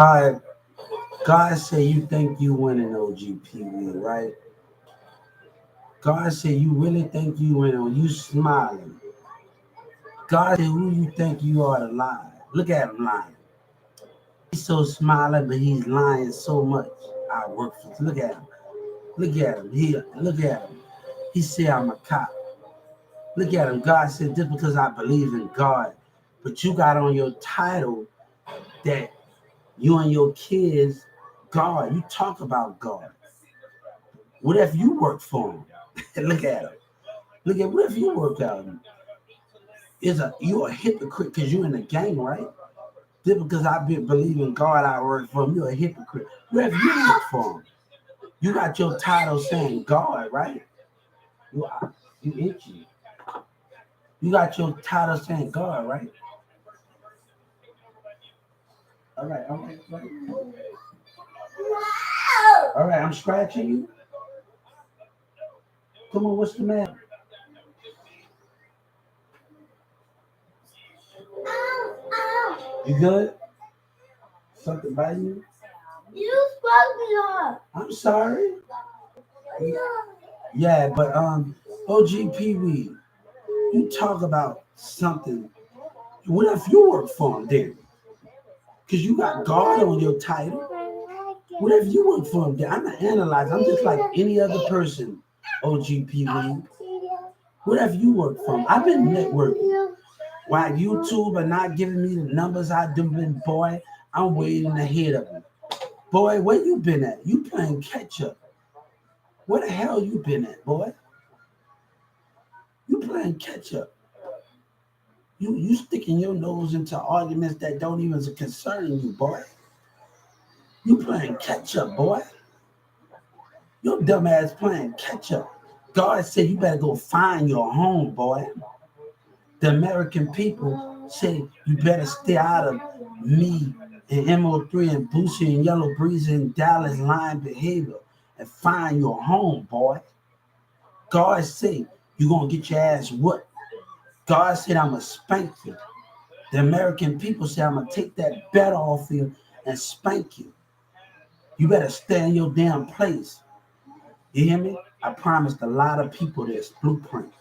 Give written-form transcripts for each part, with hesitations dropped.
God, God said you think you winning OGPV, right? God said you really think you winning. You smiling. God said who you think you are to lie. Look at him lying. He's so smiling, but he's lying so much. I work for. Look at him. Look at him. Look at him. He said I'm a cop. Look at him. God said just because I believe in God, but you got on your title that you and your kids, God. You talk about God. What if you work for him? Look at him. Look at what if you work out? You're a hypocrite because you're in the gang, right? Just because believe in God, I work for him. You're a hypocrite. What if you work for him? You got your title saying God, right? You are. You itchy. You got your title saying God, right? All right, all right, all right. All right, I'm scratching you. Come on, what's the matter? You good? Something biting you? You spoke me up. I'm sorry. Yeah, but OGPV, you talk about something. What if you work for him then? Because you got God on your title. What if you work for him then? I'm not analyzing. I'm just like any other person, OGPV. What if you work for him? I've been networking. While YouTube are not giving me the numbers I do, boy, I'm waiting ahead of them. Boy, where you been at? You playing catch up. Where the hell you been at, boy? You playing catch up. You sticking your nose into arguments that don't even concern you, boy. You playing catch up, boy. Your dumb ass playing catch up. God said you better go find your home, boy. The American people say you better stay out of me and MO3 and Boosie and Yellow Breeze and Dallas line behavior and find your home, boy. God said you gonna get your ass what? God said I'ma spank you. The American people say I'm gonna take that bet off you and spank you. You better stay in your damn place. You hear me? I promised a lot of people this blueprint.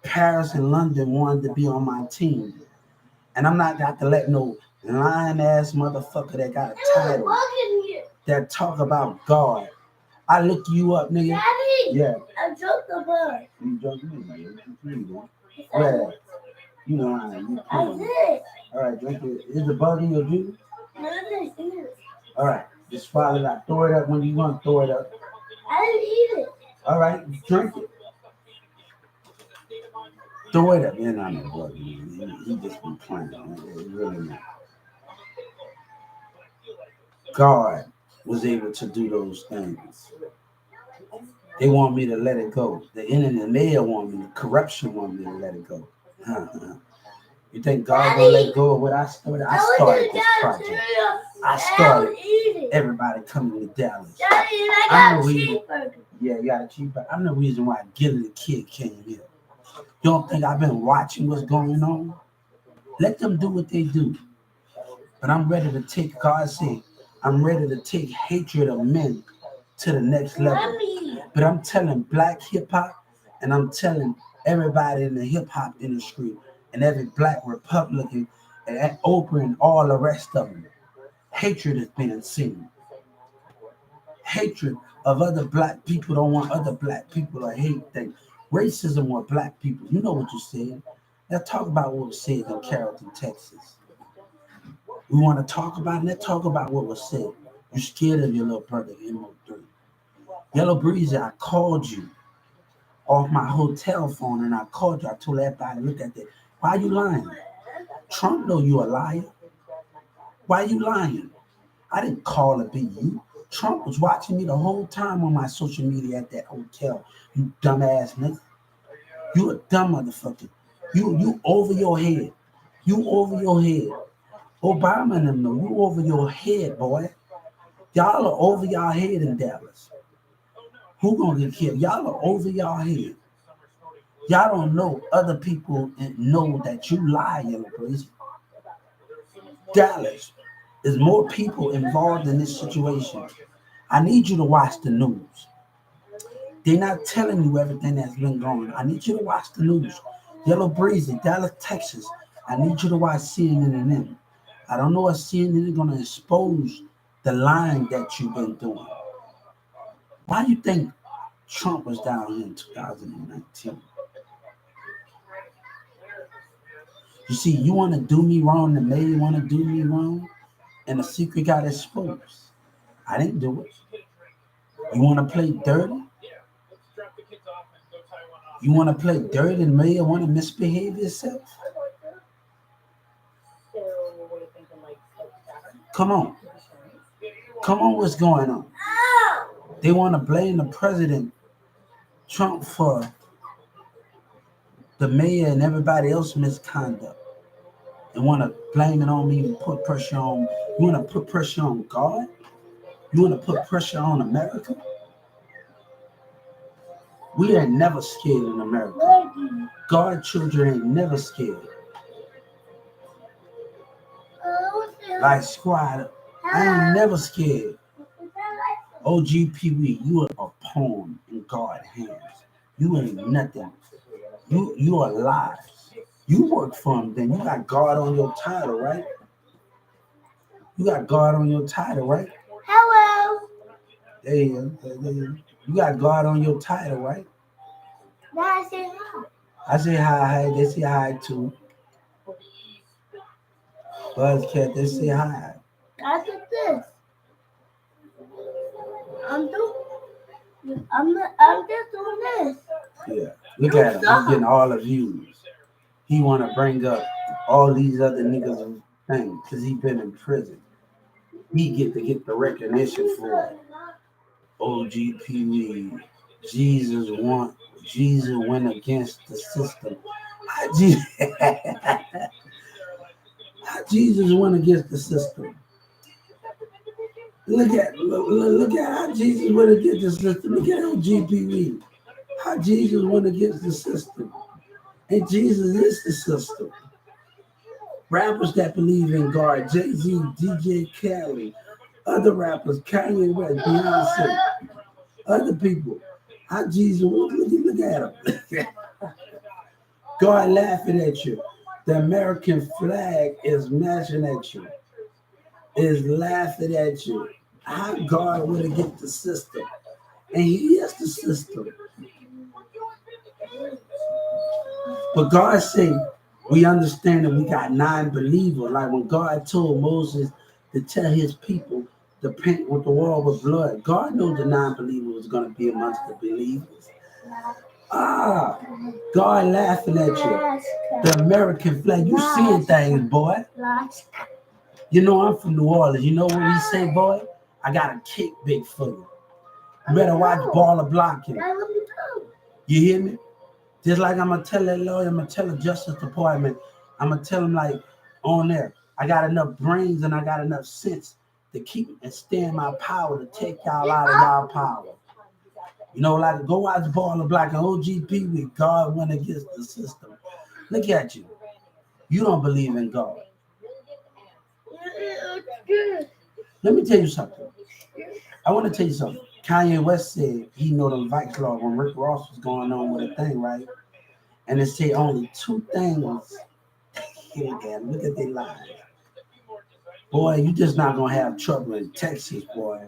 Paris and London wanted to be on my team. And I'm not got to let no lying ass motherfucker that got a title that talk about God. I look you up, nigga. Daddy, yeah. I jumped the bug. You jumped me, man. Yeah. You know how you did. All right, drink it. Is the bug in your juice? No. All right, just swallow it out. Throw it up when you want to throw it up. I didn't eat it. All right, drink it. Throw it up. You're not a bug. He just be playing. Really not. God was able to do those things. They want me to let it go. The internet mayor want me, the corruption want me to let it go. You think God gonna let go of what I started? I started this project. I started everybody coming to Dallas. I'm the reason. Yeah, you got a cheaper. I'm the reason why Gilly the Kid came here. You don't think I've been watching what's going on? Let them do what they do. But I'm ready to take, God said, I'm ready to take hatred of men to the next level. But I'm telling black hip hop and I'm telling everybody in the hip hop industry and every black Republican and Oprah and all the rest of them, hatred is being seen. Hatred of other black people don't want other black people to hate things. Racism with black people. You know what you said. Let's talk about what was said in Carrollton, Texas. We want to talk about it. Let's talk about what was said. You're scared of your little brother, MO3. Yellow Breezy, I called you off my hotel phone and I called you. I told everybody, look at that. Why are you lying? Trump know you a liar. Why are you lying? I didn't call it be you. Trump was watching me the whole time on my social media at that hotel. You dumbass nigga. You a dumb motherfucker. You over your head. You over your head. Obama and them know you over your head, boy. Y'all are over y'all head in Dallas. Who gonna get killed? Y'all are over y'all head. Y'all don't know other people and know that you lie, Yellow Breeze. Dallas, There's more people involved in this situation. I need you to watch the news. They're not telling you everything that's been going on. I need you to watch the news. Yellow Breezy, Dallas, Texas. I need you to watch CNN and them. I don't know if CNN is going to expose the lying that you've been doing. Why do you think Trump was down here in 2019? You see, you want to do me wrong, the mayor want to do me wrong, and the secret got exposed. I didn't do it. You want to play dirty? You want to play dirty and mayor want to misbehave yourself? Come on. Come on, what's going on? They want to blame the president, Trump, for the mayor and everybody else's misconduct. And want to blame it on me and put pressure on. You want to put pressure on God? You want to put pressure on America? We ain't never scared in America. God children ain't never scared. Like squad, I ain't never scared. OGPW, you are a pawn in God's hands. You ain't nothing. You are alive. You work for him, then you got God on your title, right? You got God on your title, right? Hello. There you go. You got God on your title, right? I say hi. I say hi. They say hi too. Buzzcat, they say hi. I did this. I'm just doing this. Yeah. Look at him. He's getting all the views. He want to bring up all these other niggas things because he been in prison. He get to get the recognition for it. OGPW. Jesus went against the system. How Jesus went against the system. Look at how Jesus went against the system. Look at OGPW. How Jesus went against the system. And Jesus is the system. Rappers that believe in God, Jay-Z, DJ Khaled, other rappers, Kanye West, Beyonce, other people. How Jesus, look at him. God laughing at you. The American flag is mashing at you. Is laughing at you. How God went against the system. And he is the system. But God said, we understand that we got non-believers. Like when God told Moses to tell his people to paint with the wall with blood. God knew the non-believer was going to be amongst the believers. God laughing at you. The American flag. You seeing things, boy. You know I'm from New Orleans. You know what we say, boy? I got a kick big for you. You better watch Baller Blocking. You hear me? Just like I'm going to tell that lawyer, I'm going to tell the Justice Department, I'm going to tell them like on there, I got enough brains and I got enough sense to keep and stand my power to take y'all out of y'all power. You know, like go watch Baller Black and OGP with God went against the system. Look at you. You don't believe in God. Let me tell you something. I want to tell you something. Kanye West said he know them Vice Law when Rick Ross was going on with a thing, right? And it said only two things. Here again, look at their lives. Boy, you just not gonna have trouble in Texas, boy.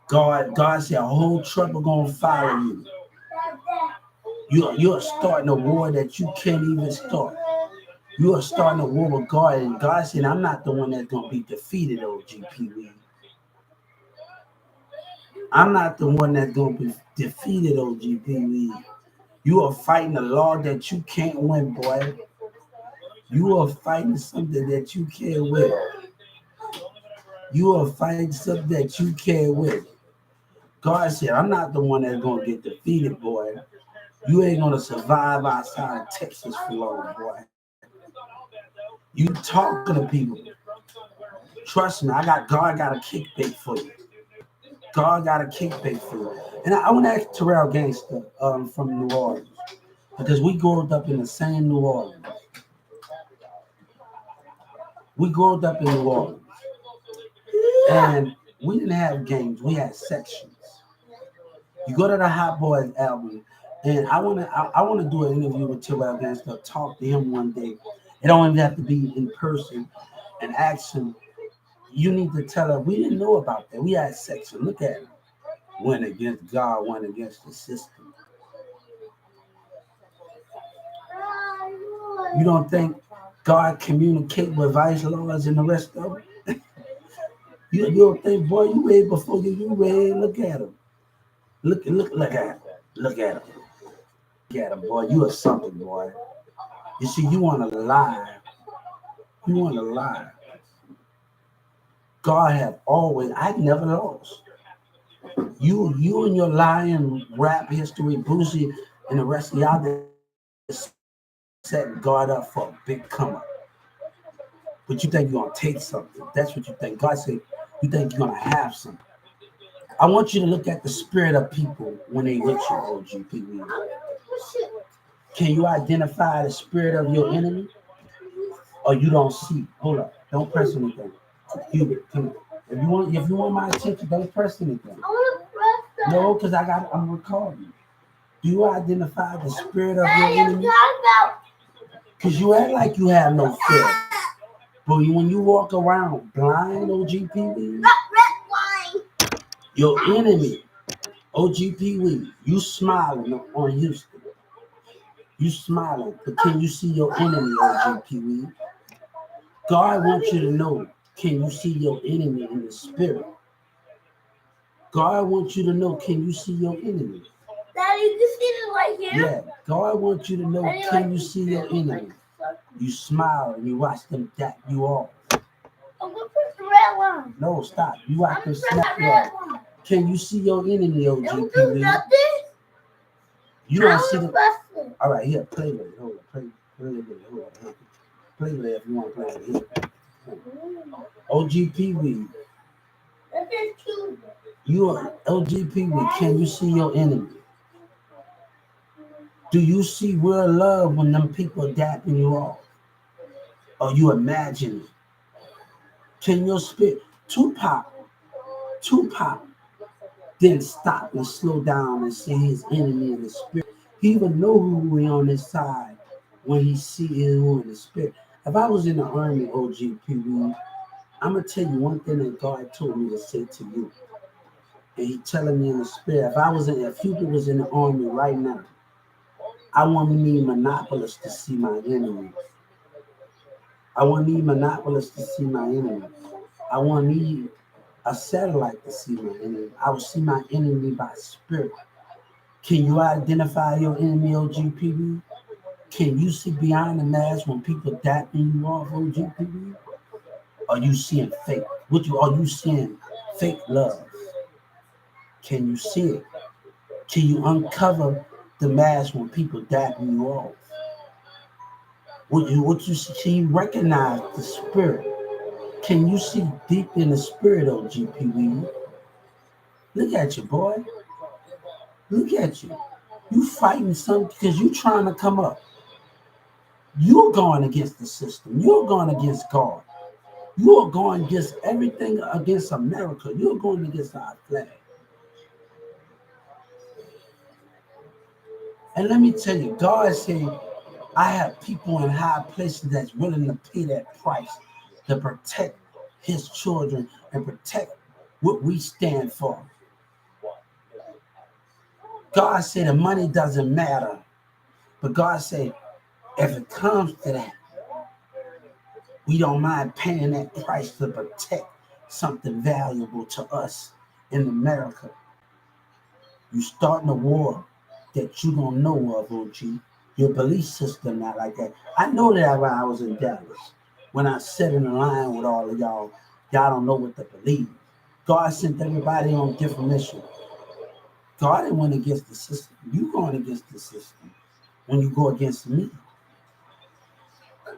God said a whole trouble gonna follow you. You're starting a war that you can't even start. You are starting a war with God, and God said, I'm not the one that's gonna be defeated, OGPW. I'm not the one that's gonna be defeated, OGPW. You are fighting a law that you can't win, boy. You are fighting something that you can't win. You are fighting something that you can't win. God said, I'm not the one that's gonna get defeated, boy. You ain't gonna survive outside of Texas for long, boy. You talking to people. Trust me, God got a kickback for you. God got a kickback for you. And I want to ask Terrell Gangster from New Orleans. Because we grew up in the same New Orleans. We grew up in New Orleans. And we didn't have games, we had sections. You go to the Hot Boys album, and I wanna do an interview with Terrell Gangster, talk to him one day. It don't even have to be in person, and ask him, you need to tell her we didn't know about that. We had section. Look at him. Went against God, went against the system. You don't think God communicate with vice lords and the rest of them? You don't think, boy, you read before you read. Look at him. Look at him. Look at him. Look at him, boy. You are something, boy. You see, you want to lie. You want to lie. God have always. I never lost. You and your lying rap history, Boosie, and the rest of y'all that set God up for a big come up. But you think you're gonna take something. That's what you think. God said you think you're gonna have something. I want you to look at the spirit of people when they with you, OGP. Can you identify the spirit of your enemy? Or you don't see? Hold up. Don't press anything. Hubert, come here. If you want my attention, don't press anything. No, because I'm recording. Do you identify the spirit of your enemy? Because you act like you have no fear. But when you walk around blind, OGPV, your enemy, OGPV, you smiling on Houston. You smiling, but can you see your enemy, OGPV? God wants you to know, can you see your enemy in the spirit? God wants you to know, can you see your enemy? Daddy, you see it right here? Yeah, God wants you to know, Daddy, can you see your enemy? You smile and you watch them dap you off. I'm gonna press the red one. No, stop. You watch them snap you off. Can you see your enemy, OGP? You don't see them. All right, here, play with it. Hold on, play with it. Hold on. Play with it if you want to play with it. OGP, you are OGP. Can you see your enemy? Do you see real love when them people dapping you off? Or you imagine it? Can your spirit, Tupac didn't stop and slow down and see his enemy in the spirit. He even know who we on his side when he see who in the spirit. If I was in the army, OGP, I'm gonna tell you one thing that God told me to say to you. And he telling me in the spirit, if Cupid was in the army right now, I want me monopolists to see my enemy. I want me monopolists to see my enemy. I want me a satellite to see my enemy. I will see my enemy by spirit. Can you identify your enemy, OGPB? Can you see beyond the mask when people dapping you off, OGPB? Are you seeing fake? Are you seeing fake love? Can you see it? Can you uncover the mask when people dapping you off? What you see? Can you recognize the spirit? Can you see deep in the spirit, OGPB? Look at you, boy. Look at you. You fighting something because you trying to come up. You're going against the system. You're going against God. You are going against everything against America. You're going against our flag. And let me tell you, God said, I have people in high places that's willing to pay that price to protect his children and protect what we stand for. God said the money doesn't matter. But God said, if it comes to that, we don't mind paying that price to protect something valuable to us in America. You starting a war that you don't know of, OG. Your belief system not like that. I know that when I was in Dallas, when I sat in the line with all of y'all don't know what to believe. God sent everybody on different mission. God didn't went against the system. You going against the system when you go against me.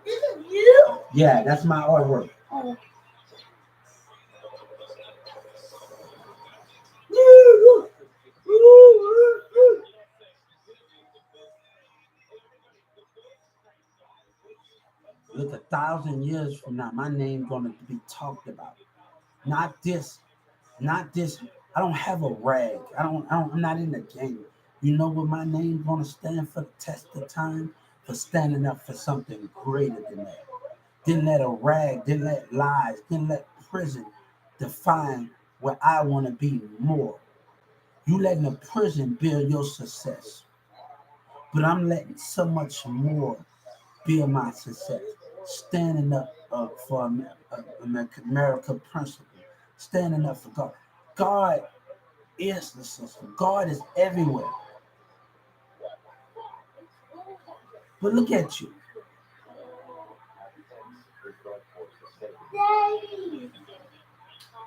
This is you? Yeah, that's my artwork. Oh. Look, 1,000 years from now, my name gonna be talked about. Not this, not this. I don't have a rag. I'm not in the game. You know what my name gonna stand for the test of time? For standing up for something greater than that. Didn't let a rag, didn't let lies, didn't let prison define where I want to be more. You letting the prison build your success, but I'm letting so much more build my success. Standing up for America principle, standing up for God. God is the system. God is everywhere. But look at you.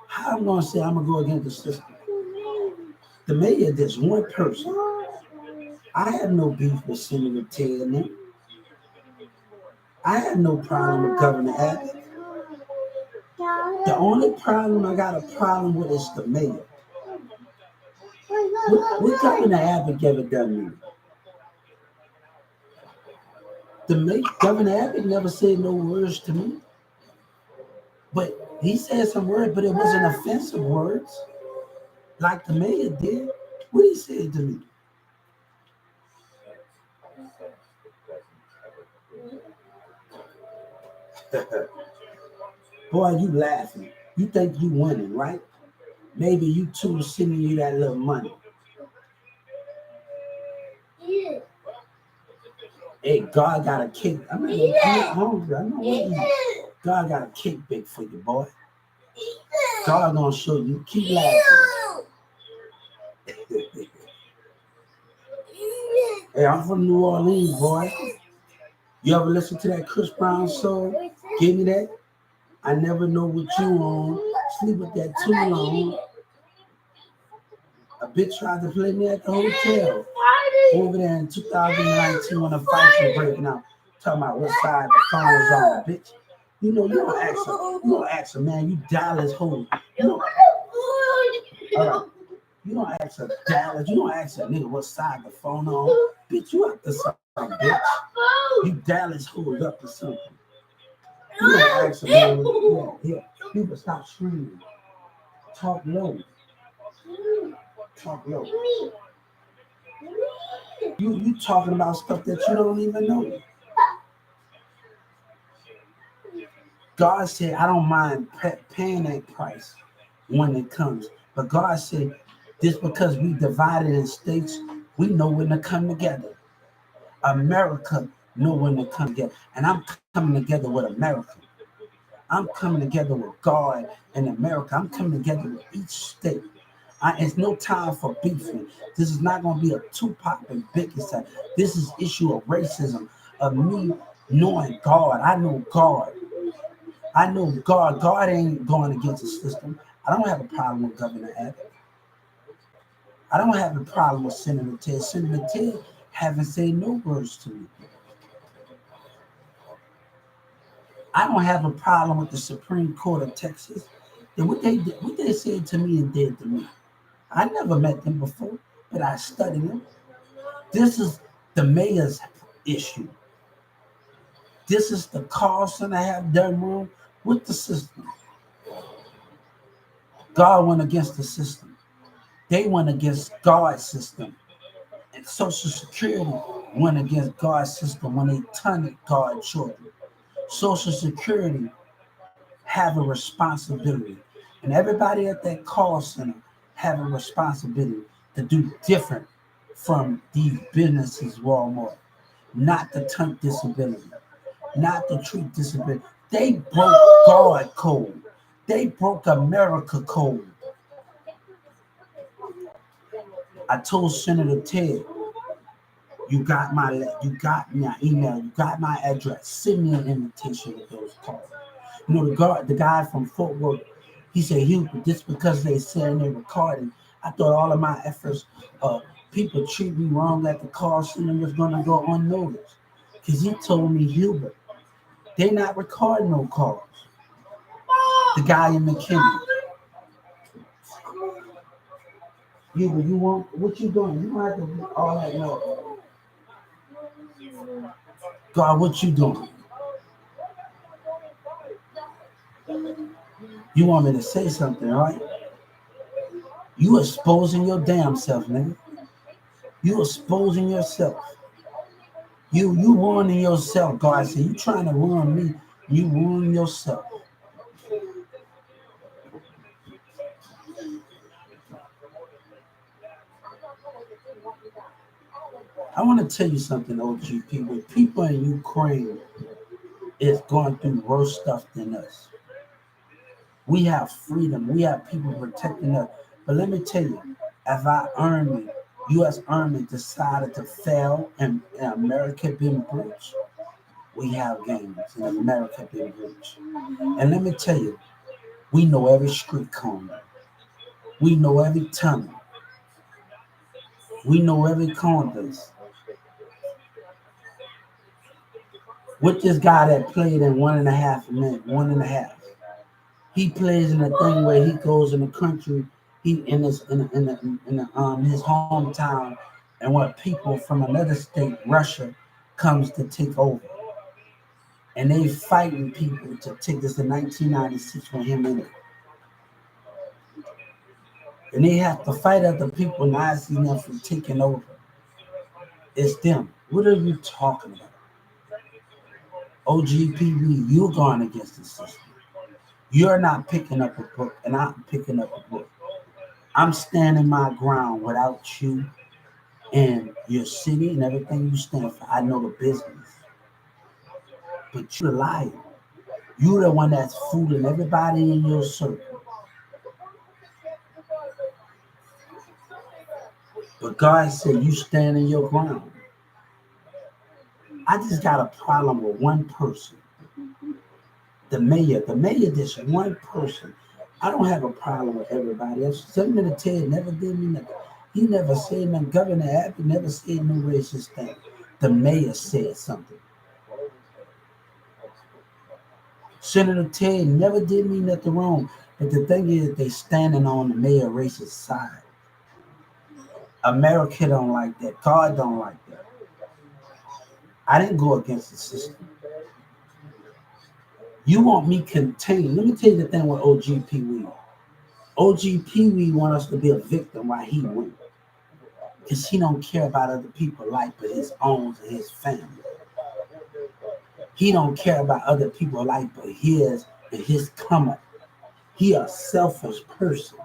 How I'm gonna say I'm gonna go against the system? The mayor, there's one person. I have no beef with Senator Ted and them. I have no problem with Governor Abbott. The only problem I got a problem with is the mayor. What Governor Abbott ever done me? Governor Abbott never said no words to me. But he said some words, but it wasn't offensive words like the mayor did. What he said to me? Boy, you laughing. You think you winning, right? Maybe you two sending you that little money. Hey, God got a cake. I'm not hungry. I'm not eating. God got a cake bake for you, boy. God gonna show you. Keep laughing. Hey, I'm from New Orleans, boy. You ever listen to that Chris Brown song? Give me that. I never know what you on. Sleep with that too long. A bitch tried to play me at the hotel over there in 2019 when the fights were breaking out. Talking about what side the phone was on, bitch. You know, you don't ask a man, you Dallas hoe. You don't, all right. You don't ask a Dallas, you don't ask a nigga what side the phone on. Bitch, you up to something, bitch. You Dallas hoes up to something. You don't ask a man, yeah. People stop screaming. Talk low. Talk low. You talking about stuff that you don't even know. God said, I don't mind paying that price when it comes. But God said, just because we divided in states, we know when to come together. America know when to come together. And I'm coming together with America. I'm coming together with God and America. I'm coming together with each state. It's no time for beefing. This is not going to be a Tupac and Biggie side. This is issue of racism, of me knowing God. I know God. I know God. God ain't going against the system. I don't have a problem with Governor Abbott. I don't have a problem with Senator Ted. Senator Ted haven't said no words to me. I don't have a problem with the Supreme Court of Texas. And what they said to me and did to me. I never met them before, but I studied them. This is the mayor's issue. This is the Carlson I have done wrong with the system. God went against the system. They went against God's system. And Social Security went against God's system when they turned God's children. Social Security have a responsibility. And everybody at that call center have a responsibility to do different from these businesses, Walmart. Not to turn disability, not to treat disability. They broke God code. They broke America code. I told Senator Ted, you got my email, you got my address. Send me an invitation with those calls. You know, the guy from Fort Worth, he said, Hubert, just because they saying they're recording, I thought all of my efforts, people treat me wrong at the call center was gonna go unnoticed. Because he told me, Hubert, they not recording no calls. The guy in McKinney. Hubert, you want what you doing? You don't have to do all that no. God, what you doing? You want me to say something, right? You exposing your damn self, nigga. You exposing yourself. You ruining yourself, God said. You trying to ruin me. You ruin yourself. I want to tell you something, OGP. With people in Ukraine is going through worse stuff than us. We have freedom. We have people protecting us. But let me tell you, if our army, U.S. Army decided to fail and America being breached, we have games in America being breached. And let me tell you, we know every street corner. We know every tunnel. We know every corner. With this guy that played in 1.5 minutes, 1.5. He plays in a thing where he goes in the country, he in his hometown, and what people from another state, Russia, comes to take over, and they fighting people to take this in 1996 with him in it, and they have to fight other people, Nazis them from taking over. It's them. What are you talking about? OGPV, you're going against the system. You're not picking up a book, and I'm picking up a book. I'm standing my ground without you and your city and everything you stand for. I know the business. But you're the liar. You're the one that's fooling everybody in your circle. But God said you stand in your ground. I just got a problem with one person. The mayor. The mayor, this one person. I don't have a problem with everybody else. Senator Ted never did me nothing. He never said nothing. Governor Abbott never said no racist thing. The mayor said something. Senator Ted never did me nothing wrong. But the thing is, they standing on the mayor racist side. America don't like that. God don't like that. I didn't go against the system. You want me contained. Let me tell you the thing with OGP. OGP want us to be a victim while he win. Because he don't care about other people's life but his own and his family. He don't care about other people's life but his and his come up. He a selfish person.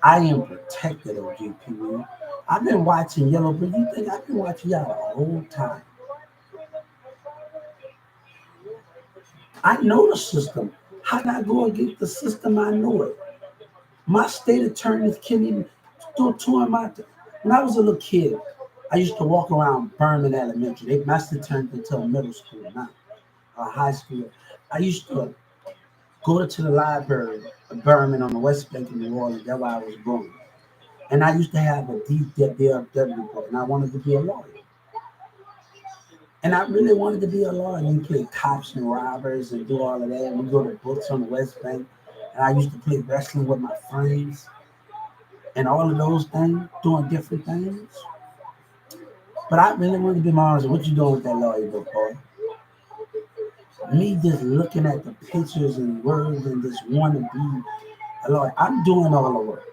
I am protected, OGP. I've been watching Yellow Brick. You think I've been watching y'all the whole time? I know the system. How can I go against the system? I know it. My state attorneys can't even do two of my. When I was a little kid, I used to walk around Berman Elementary. They must have turned into a middle school now, a high school. I used to go to the library of Berman on the West Bank of New Orleans. That's where I was born. And I used to have a deep DFW book, and I wanted to be a lawyer. And I really wanted to be a lawyer. And you play cops and robbers and do all of that. And we go to books on the West Bank. And I used to play wrestling with my friends and all of those things, doing different things. But I really wanted to be my honest. What you doing with that lawyer book, boy? Me just looking at the pictures and words and just wanting to be a lawyer. I'm doing all the work.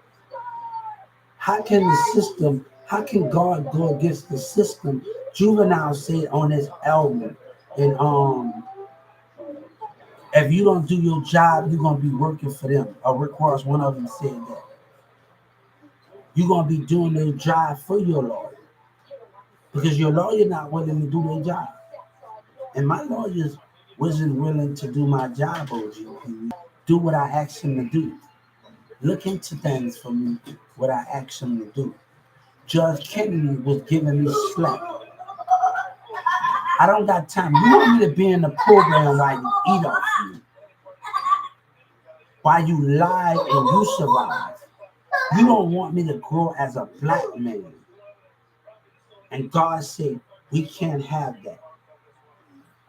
How can the system, how can God go against the system? Juvenile said on his album, and if you don't do your job, you're gonna be working for them. Rick Ross, one of them said that. You're gonna be doing their job for your lawyer. Because your lawyer not willing to do their job. And my lawyers wasn't willing to do my job, OG. Do what I asked him to do. Look into things for me, what I asked him to do. Judge Kennedy was giving me slack. I don't got time. You want me to be in the program while you eat off me, while you lie and you survive. You don't want me to grow as a black man. And God said, we can't have that.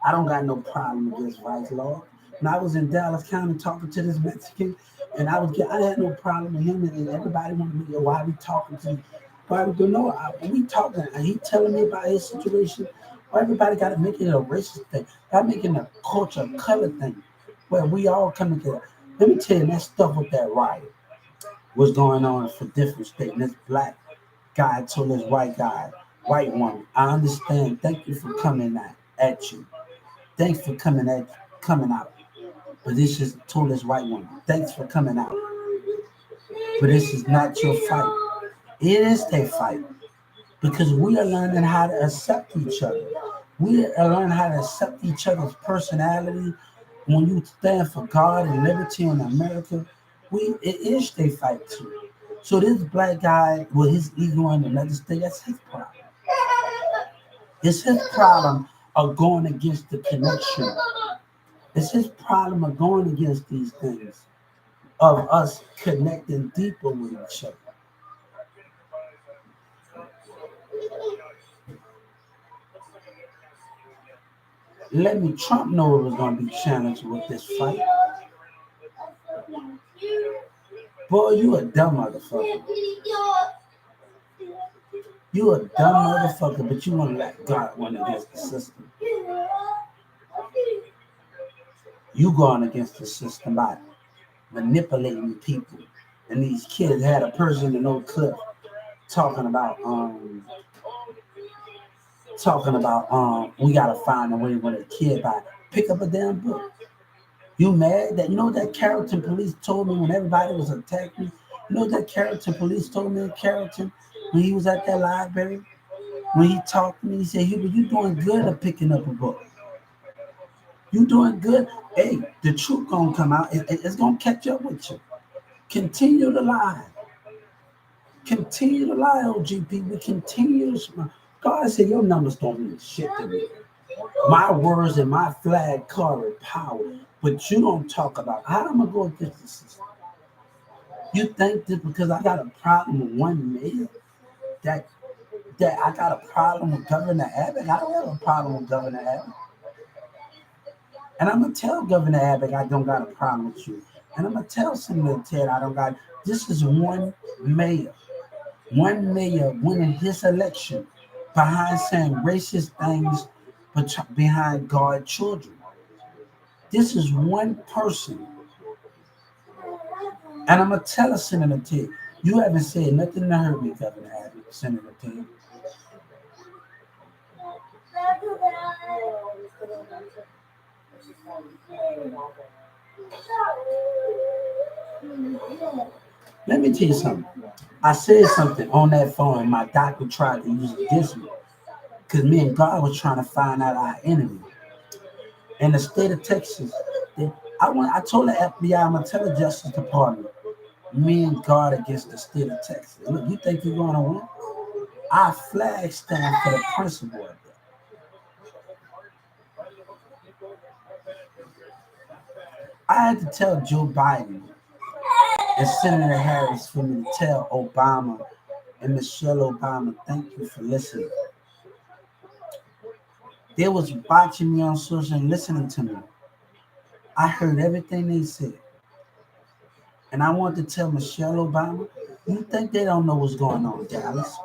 I don't got no problem against rights law. When I was in Dallas County talking to this Mexican, and I had no problem with him, and everybody wanted me to, why we talking to you? Why we don't know? We talking, and he telling me about his situation. Why everybody got to make it a racist thing? Got making a culture, color thing, where we all come together. Let me tell you, that stuff with that riot was going on for different states. This black guy told this white woman, I understand. Thank you for coming at you. Thanks for coming out. But this is told this white woman, thanks for coming out. But this is not your fight. It is their fight because we are learning how to accept each other. We are learning how to accept each other's personality. When you stand for God and liberty in America, it is their fight too. So this black guy with his ego in another state, that's his problem. It's his problem of going against the connection. It's his problem of going against these things, of us connecting deeper with each other. Let me Trump know it was going to be challenged with this fight. Boy, you a dumb motherfucker. You a dumb motherfucker, but you want to let God win against the system. You going against the system by manipulating people. And these kids had a person in no clip talking about we gotta find a way with a kid by pick up a damn book. You mad that that Carrollton police told me when everybody was attacking me? That Carrollton police told me in Carrollton when he was at that library? When he talked to me, he said, Hubert, you doing good at picking up a book. You doing good. Hey, the truth gonna come out. It's gonna catch up with you. Continue to lie. Continue to lie, OGP. We continue to smile. God said your numbers don't mean shit to me. My words and my flag carry power. But you don't talk about how am I going to get this system? You think that because I got a problem with one mayor, that I got a problem with Governor Abbott? I don't have a problem with Governor Abbott. And I'm going to tell Governor Abbott I don't got a problem with you. And I'm going to tell Senator Ted I don't got. This is one mayor. One mayor winning his election behind saying racist things behind God's children. This is one person. And I'm going to tell Senator Ted, you haven't said nothing to hurt me, Governor Abbott, Senator Ted. Let me tell you something. I said something on that phone, and my doctor tried to use it against me because me and God was trying to find out our enemy. In the state of Texas, I told the FBI, I'm gonna tell the Justice Department, me and God against the state of Texas. Look, you think you're gonna win? Our flag stand for the principle of that. I had to tell Joe Biden and Senator Harris for me to tell Obama and Michelle Obama, thank you for listening. They was watching me on social and listening to me. I heard everything they said. And I want to tell Michelle Obama, you think they don't know what's going on, Dallas?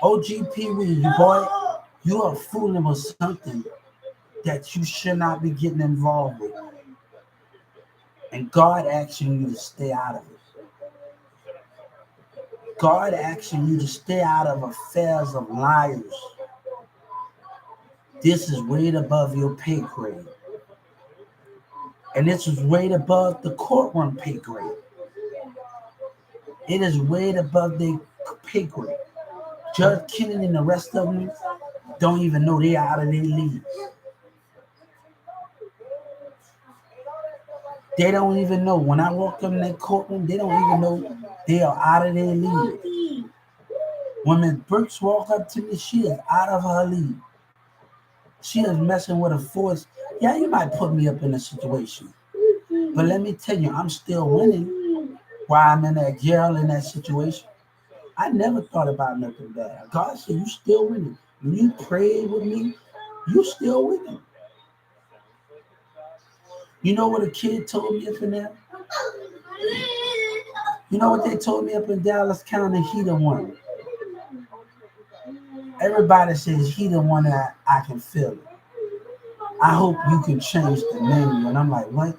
OGP, you boy, you are fooling with something that you should not be getting involved with. And God asking you to stay out of it. God asking you to stay out of affairs of liars. This is way above your pay grade. And this is way above the courtroom pay grade. It is way above their pay grade. Judge Kennedy and the rest of them don't even know they're out of their league. They don't even know. When I walk in that courtroom, they don't even know they are out of their league. When Ms. Brooks walk up to me, she is out of her league. She is messing with a force. Yeah, you might put me up in a situation. But let me tell you, I'm still winning while I'm in that jail in that situation. I never thought about nothing bad. God said, you still winning. When you prayed with me, you still winning. You know what a kid told me up in there? You know what they told me up in Dallas County? He the one. Everybody says he the one that I can feel it. I hope you can change the menu. And I'm like, what?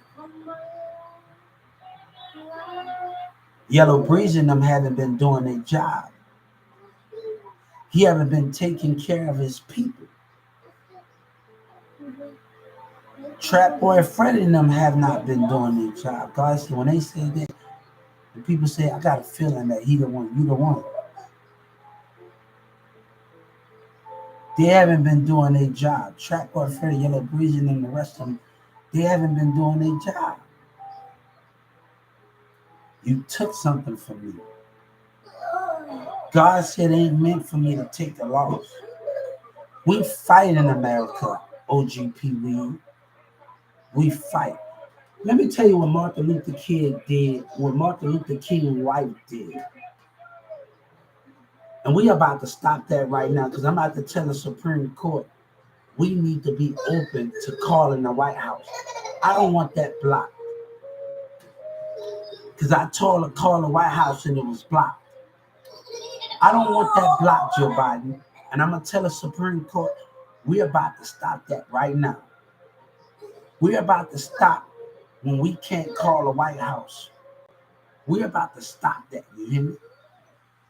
Yellow Breeze and them haven't been doing their job. He haven't been taking care of his people. Trap Boy Freddy and them have not been doing their job. God said when they say that, the people say, I got a feeling that he the one, you the one. They haven't been doing their job. Trap Boy Freddy, Yellow Breeze and them, the rest of them, they haven't been doing their job. You took something from me. God said it ain't meant for me to take the loss. We fight in America, OGP we fight. Let me tell you what Martin Luther King did, what Martin Luther King's wife did. And we about to stop that right now because I'm about to tell the Supreme Court we need to be open to calling the White House. I don't want that blocked. Because I told her call the White House and it was blocked. I don't want that blocked, Joe Biden. And I'm going to tell the Supreme Court we're about to stop that right now. We're about to stop when we can't call the White House. We're about to stop that, you hear me?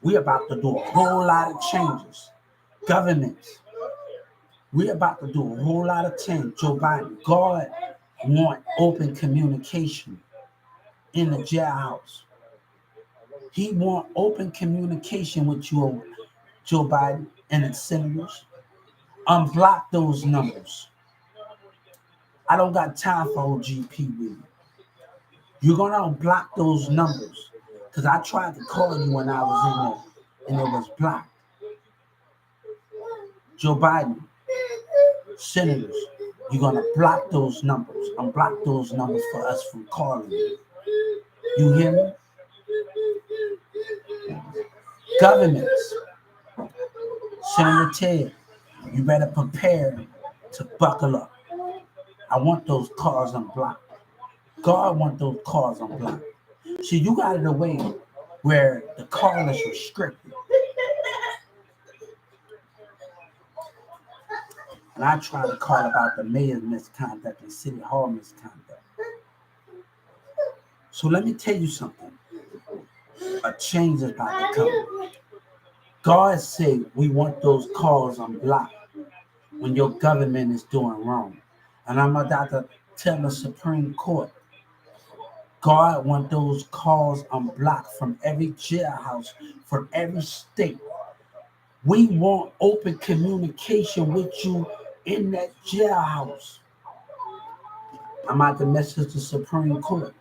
We're about to do a whole lot of changes. Governments. We're about to do a whole lot of change. Joe Biden, God want open communication in the jailhouse. He want open communication with you, Joe Biden, and its senators. Unblock those numbers. I don't got time for OGP. You're going to unblock those numbers. Because I tried to call you when I was in there, and it was blocked. Joe Biden, senators, you're going to block those numbers. Unblock those numbers for us from calling you. You hear me? Governments, Senator Ted, you better prepare to buckle up. I want those cars unblocked. God want those cars unblocked. See, you got it away where the call is restricted. And I tried to call about the mayor's misconduct and city hall misconduct. So let me tell you something. A change is about to come. God said we want those calls unblocked when your government is doing wrong. And I'm about to tell the Supreme Court, God want those calls unblocked from every jailhouse, from every state. We want open communication with you in that jailhouse. I'm about to message the Supreme Court.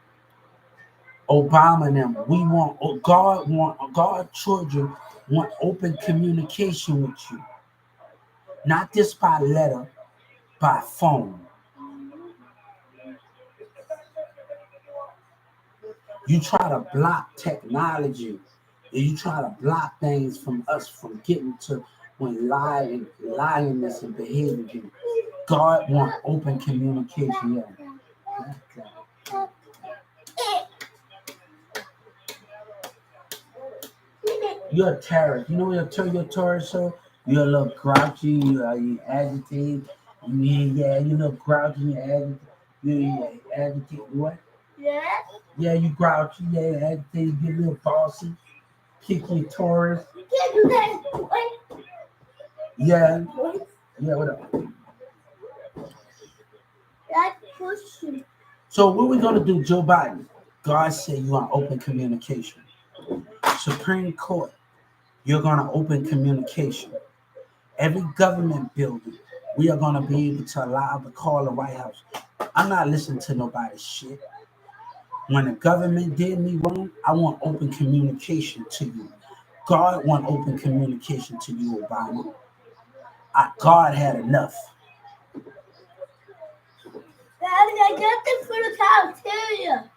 Obama and them. We want God children want open communication with you. Not just by letter, by phone. You try to block technology, and you try to block things from us from getting to when lyingness and behavior. God want open communication. Yeah. You're a terrorist. You know what your terrorist show? You're a little grouchy, you agitated. You're a little grouchy, you agitated. What? Yes. Yeah, you grouchy, yeah, agitated, you get a little bossy, kick your Taurus. You can't do that. What? Yeah. Yeah, what up? That's pushing. So what we gonna do, Joe Biden? God said you want open communication. Supreme Court, you're gonna open communication. Every government building, we are gonna be able to allow to call the White House. I'm not listening to nobody's shit. When the government did me wrong, I want open communication to you. God want open communication to you, Obama. God had enough. Daddy, I got this for the cafeteria.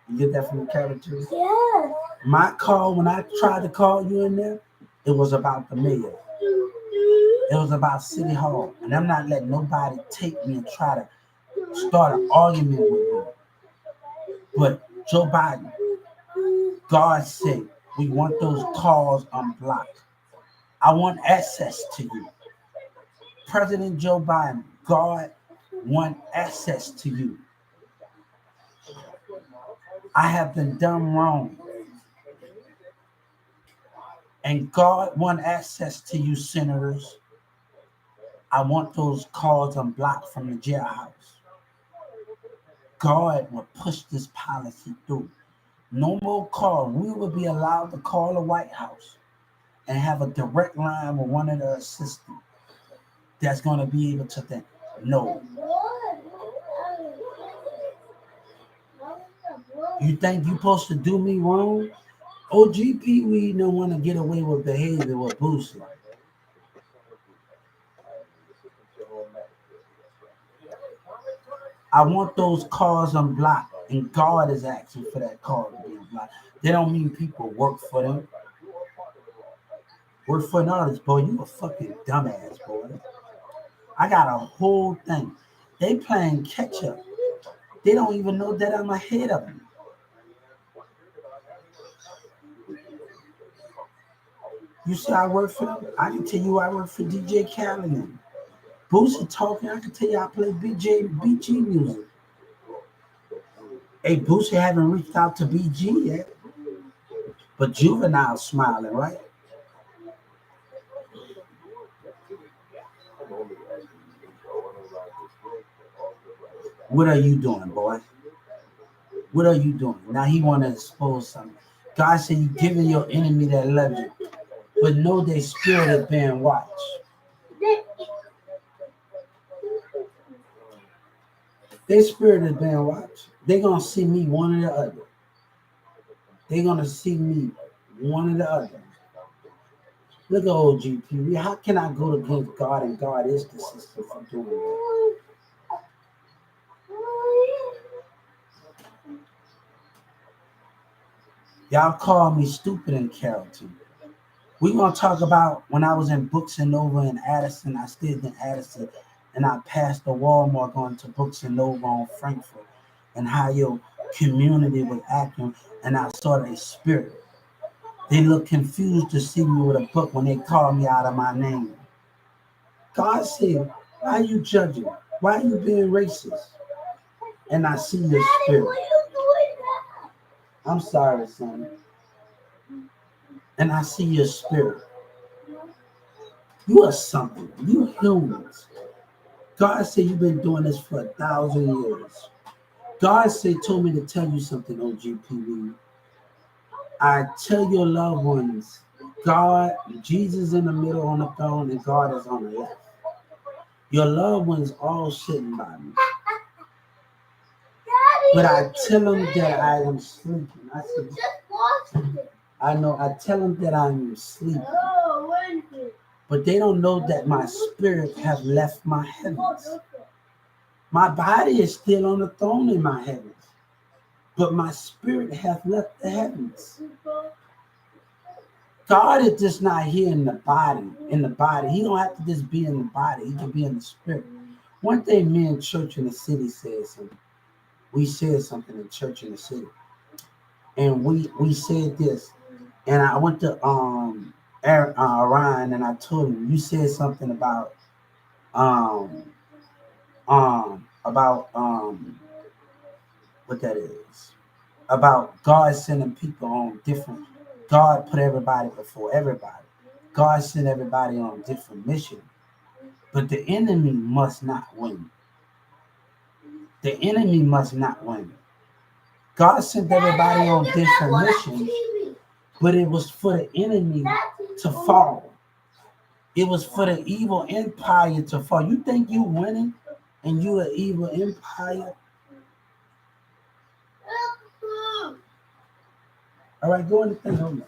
You get that from the cafeteria? Yeah. My call, when I tried to call you in there, it was about the mayor. It was about City Hall. And I'm not letting nobody take me and try to start an argument with me. But Joe Biden, God said, we want those calls unblocked. I want access to you. President Joe Biden, God want access to you. I have been done wrong. And God want access to you, senators. I want those calls unblocked from the jailhouse. God will push this policy through. No more call. We will be allowed to call the White House and have a direct line with one of the assistants that's going to be able to think, no. You think you're supposed to do me wrong? OGP, we don't want to get away with behavior with Boosie. I want those cars unblocked, and God is asking for that car to be unblocked. They don't mean people work for them. Work for an artist, boy. You a fucking dumbass, boy. I got a whole thing. They playing catch up. They don't even know that I'm ahead of them. You see, I work for them. I can tell you I work for DJ Khaled. Boosie talking. I can tell you I play BG music. Hey, Boosie haven't reached out to BG yet, but Juvenile smiling, right? What are you doing, boy? What are you doing? Now he want to expose something. God said you giving your enemy that love you, but know their spirit is being watched. Their spirit is being watched. They're gonna see me one or the other. They're gonna see me one or the other. Look at OGP. How can I go against God and God is the system for doing that? Y'all call me stupid in Carrollton. We're gonna talk about when I was in Books and Nova in Addison. I stayed in Addison, and I passed the Walmart going to Books and Nova on Frankfurt, and how your community was acting, and I saw their spirit. They look confused to see me with a book when they call me out of my name. God said, "Why are you judging? Why are you being racist?" And I see your spirit. I'm sorry, son. And I see your spirit. You are something. You humans. God said you've been doing this for 1,000 years. God said, told me to tell you something, OGPV. I tell your loved ones, God, Jesus in the middle on the throne, and God is on the left. Your loved ones all sitting by me. But I tell them that I am sleeping. I know, I tell them that I'm sleeping. But they don't know that my spirit have left my heavens. My body is still on the throne in my heavens. But my spirit hath left the heavens. God is just not here in the body. In the body, He don't have to just be in the body. He can be in the spirit. One thing, me in church in the city said something. We said something in church in the city, and we said this. And I went to Ryan, and I told him, you said something um about what that is, about God sending people on different. God put everybody before everybody. God sent everybody on different missions, but the enemy must not win. The enemy must not win. God sent everybody on different missions, but it was for the enemy to fall. It was for the evil empire to fall. You think you winning and you an evil empire? All right, go in the thing. Hold on.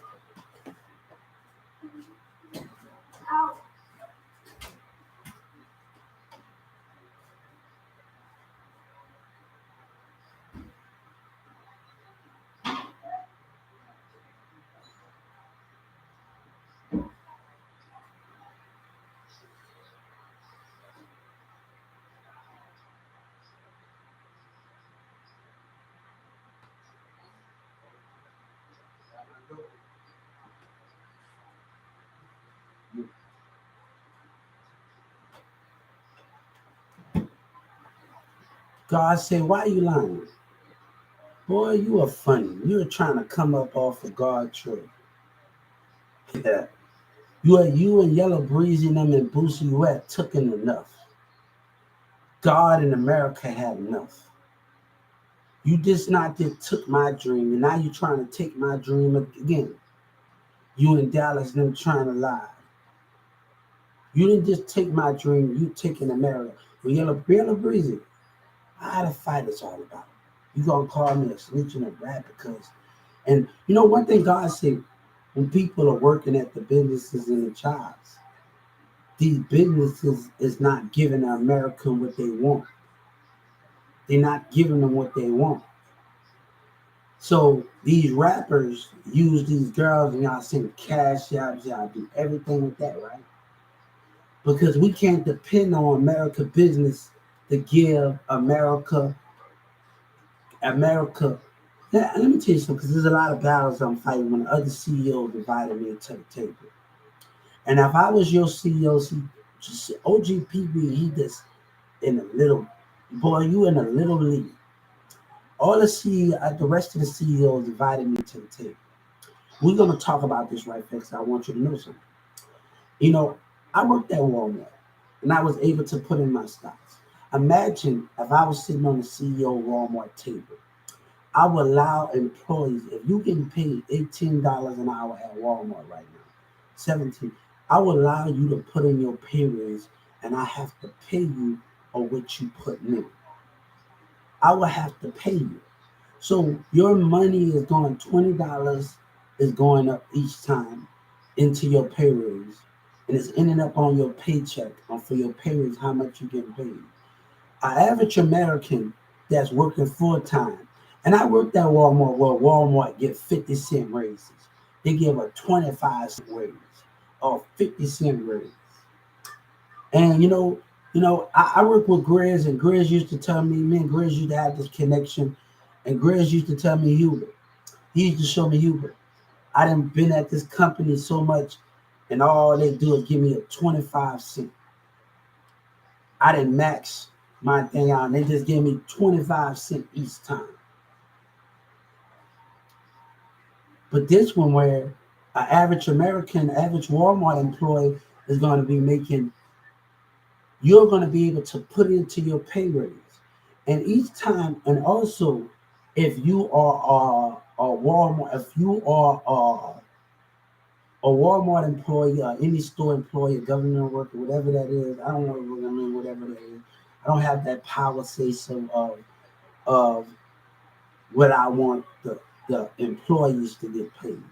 God said, why you lying? Boy, you are funny. You're trying to come up off of God's truth. Yeah. You and Yellow Breezy and them and Boosie, you had taken enough. God in America had enough. You just not just took my dream, and now you're trying to take my dream again. You and Dallas them trying to lie. You didn't just take my dream, you taking America. Well, Yellow Breezy, how the fight is all about. You gonna call me a snitch and a rat because, and you know one thing God said, when people are working at the businesses and the jobs, these businesses is not giving the American what they want. They're not giving them what they want. So these rappers use these girls and y'all send cash jobs, y'all do everything with that, right? Because we can't depend on America business to give America. Yeah, let me tell you something, because there's a lot of battles I'm fighting when other CEOs invited me to the table. And if I was your CEO, OGPB, he just in a little, boy, you in a little league. All the rest of the CEOs invited me to the table. We're gonna talk about this right next. I want you to know something. You know, I worked at Walmart and I was able to put in my stocks. Imagine if I was sitting on the CEO of Walmart table. I would allow employees, if you getting paid $18 an hour at Walmart right now, 17, I would allow you to put in your pay raise and I have to pay you or what you put in. I will have to pay you. So your money is going $20 is going up each time into your pay raise, and it's ending up on your paycheck or for your pay raise how much you get paid. An average American that's working full time, and I worked at Walmart where Walmart get 50-cent raises. They give a 25-cent raise or 50-cent raise. And I work with Grizz, and Grizz used to tell me and Grizz used to have this connection, and Grizz used to tell me Hubert. He used to show me Hubert. I done been at this company so much, and all they do is give me a 25-cent. I didn't max my thing out, and they just gave me 25-cent each time. But this one where an average American, average Walmart employee is going to be making, you're going to be able to put it into your pay raise. And each time, and also, if you are a Walmart, if you are a Walmart employee, any store employee, a government worker, whatever that is, I don't know what I mean, whatever that is. I don't have that power say so of what I want the employees to get paid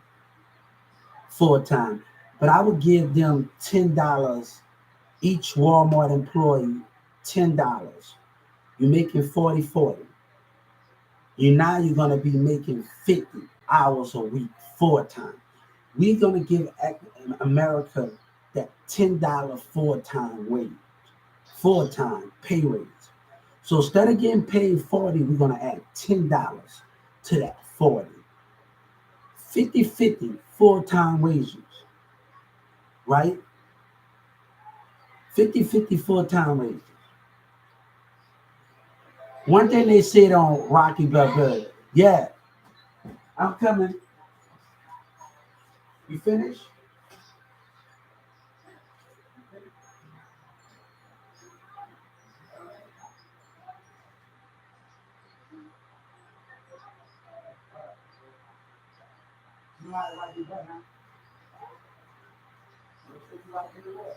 full time. But I would give them $10, each Walmart employee $10. You're making 40. You're gonna be making 50 hours a week full time. We're gonna give America that $10 full time wage, full time pay raise. So instead of getting paid 40, we're gonna add $10 to that 40. 50-50 full time wages, right? 50-50 full time wages. One thing they said on Rocky Balboa, yeah, I'm coming. You finished? You know how to write your butt, huh? You like it or what?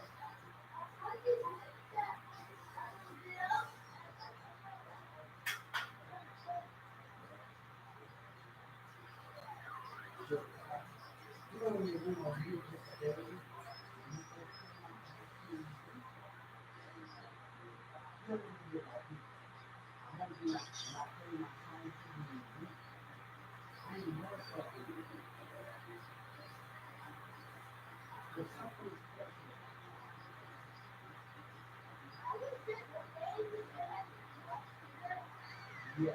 You know when you're doing all you yeah.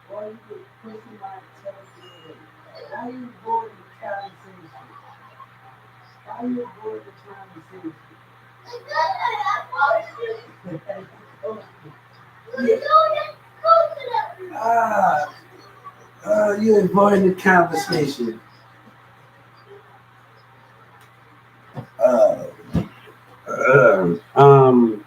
Why you get pushing my television? Why you avoid the conversation? Why you avoid the conversation? You avoiding the conversation. Uh, uh, um,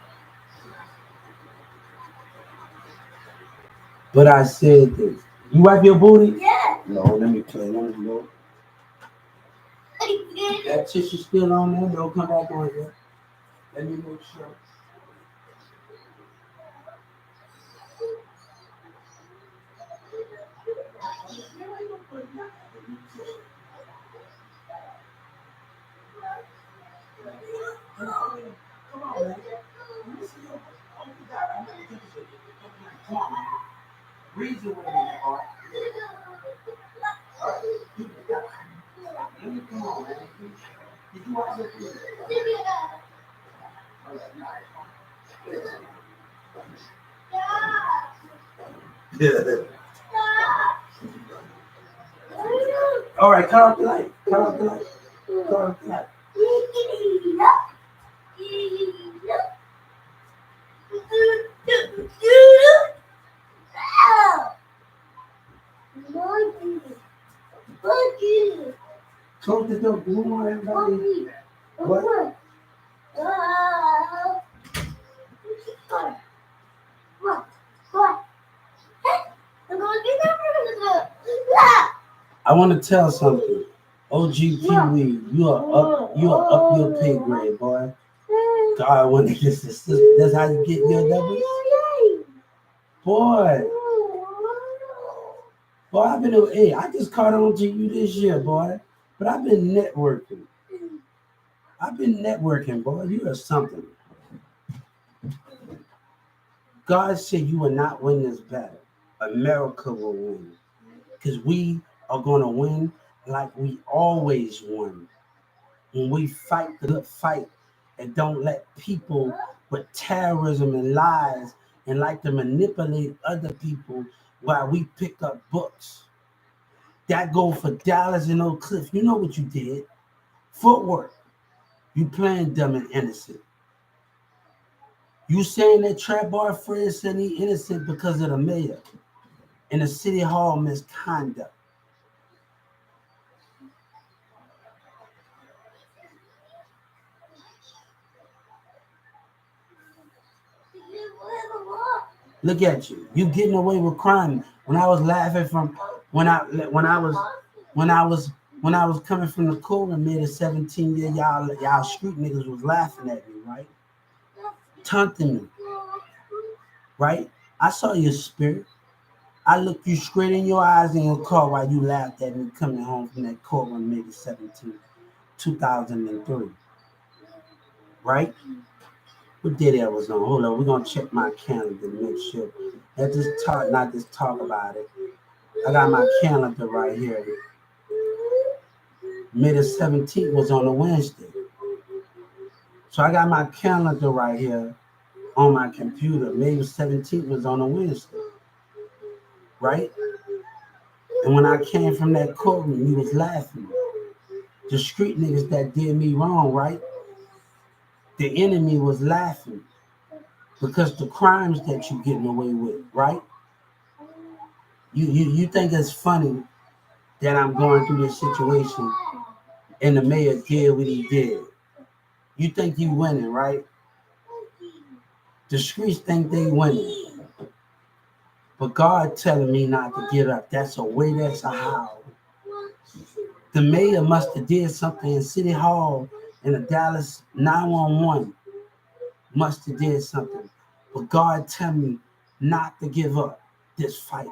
but I said this. You wipe your booty? Yeah. No, let me play. Let me go. That tissue still on there. Don't come back on here. Let me make sure. Come on, man. Let me see your. Oh, you got. I'm gonna take a picture. Come on, man. Reason with me, all right? All right. Let me come on, man. Did you watch your video? All right, nice. All right, cut off the light. Cut off the light. Cut off the light. Close the door. Come on, everybody. What? I want to tell something. OGP Weed, you are up your pay grade, boy. God, when that's how you get your doubles? Boy, I've been, hey, I just caught on to you this year, boy. But I've been networking. Boy. You are something. God said you will not win this battle. America will win. Because we are going to win like we always won. When we fight the good fight and don't let people with terrorism and lies and like to manipulate other people while we pick up books. That go for Dallas and Oak Cliff. You know what you did. Footwork. You playing dumb and innocent. You saying that Trap Bar Fred said he innocent because of the mayor and the city hall misconduct. Look at you. You getting away with crime. When I was laughing from when I was coming from the court and made a 17-year, y'all street niggas was laughing at me, right? Taunting me, right? I saw your spirit. I looked you straight in your eyes in your car while you laughed at me coming home from that courtroom May 17, 2003. Right? What day that was on? Hold on, we're gonna check my calendar to make sure. Not just talk about it. I got my calendar right here. May the 17th was on a Wednesday. So I got my calendar right here on my computer. May the 17th was on a Wednesday. Right? And when I came from that courtroom, you was laughing. The street niggas that did me wrong, right? The enemy was laughing because the crimes that you getting away with, right? You think it's funny that I'm going through this situation and the mayor did what he did. You think you winning, right? The streets think they winning. But God telling me not to get up. That's a way, that's a how. The mayor must have did something in City Hall and the Dallas 911 must have did something. But God tell me not to give up this fight.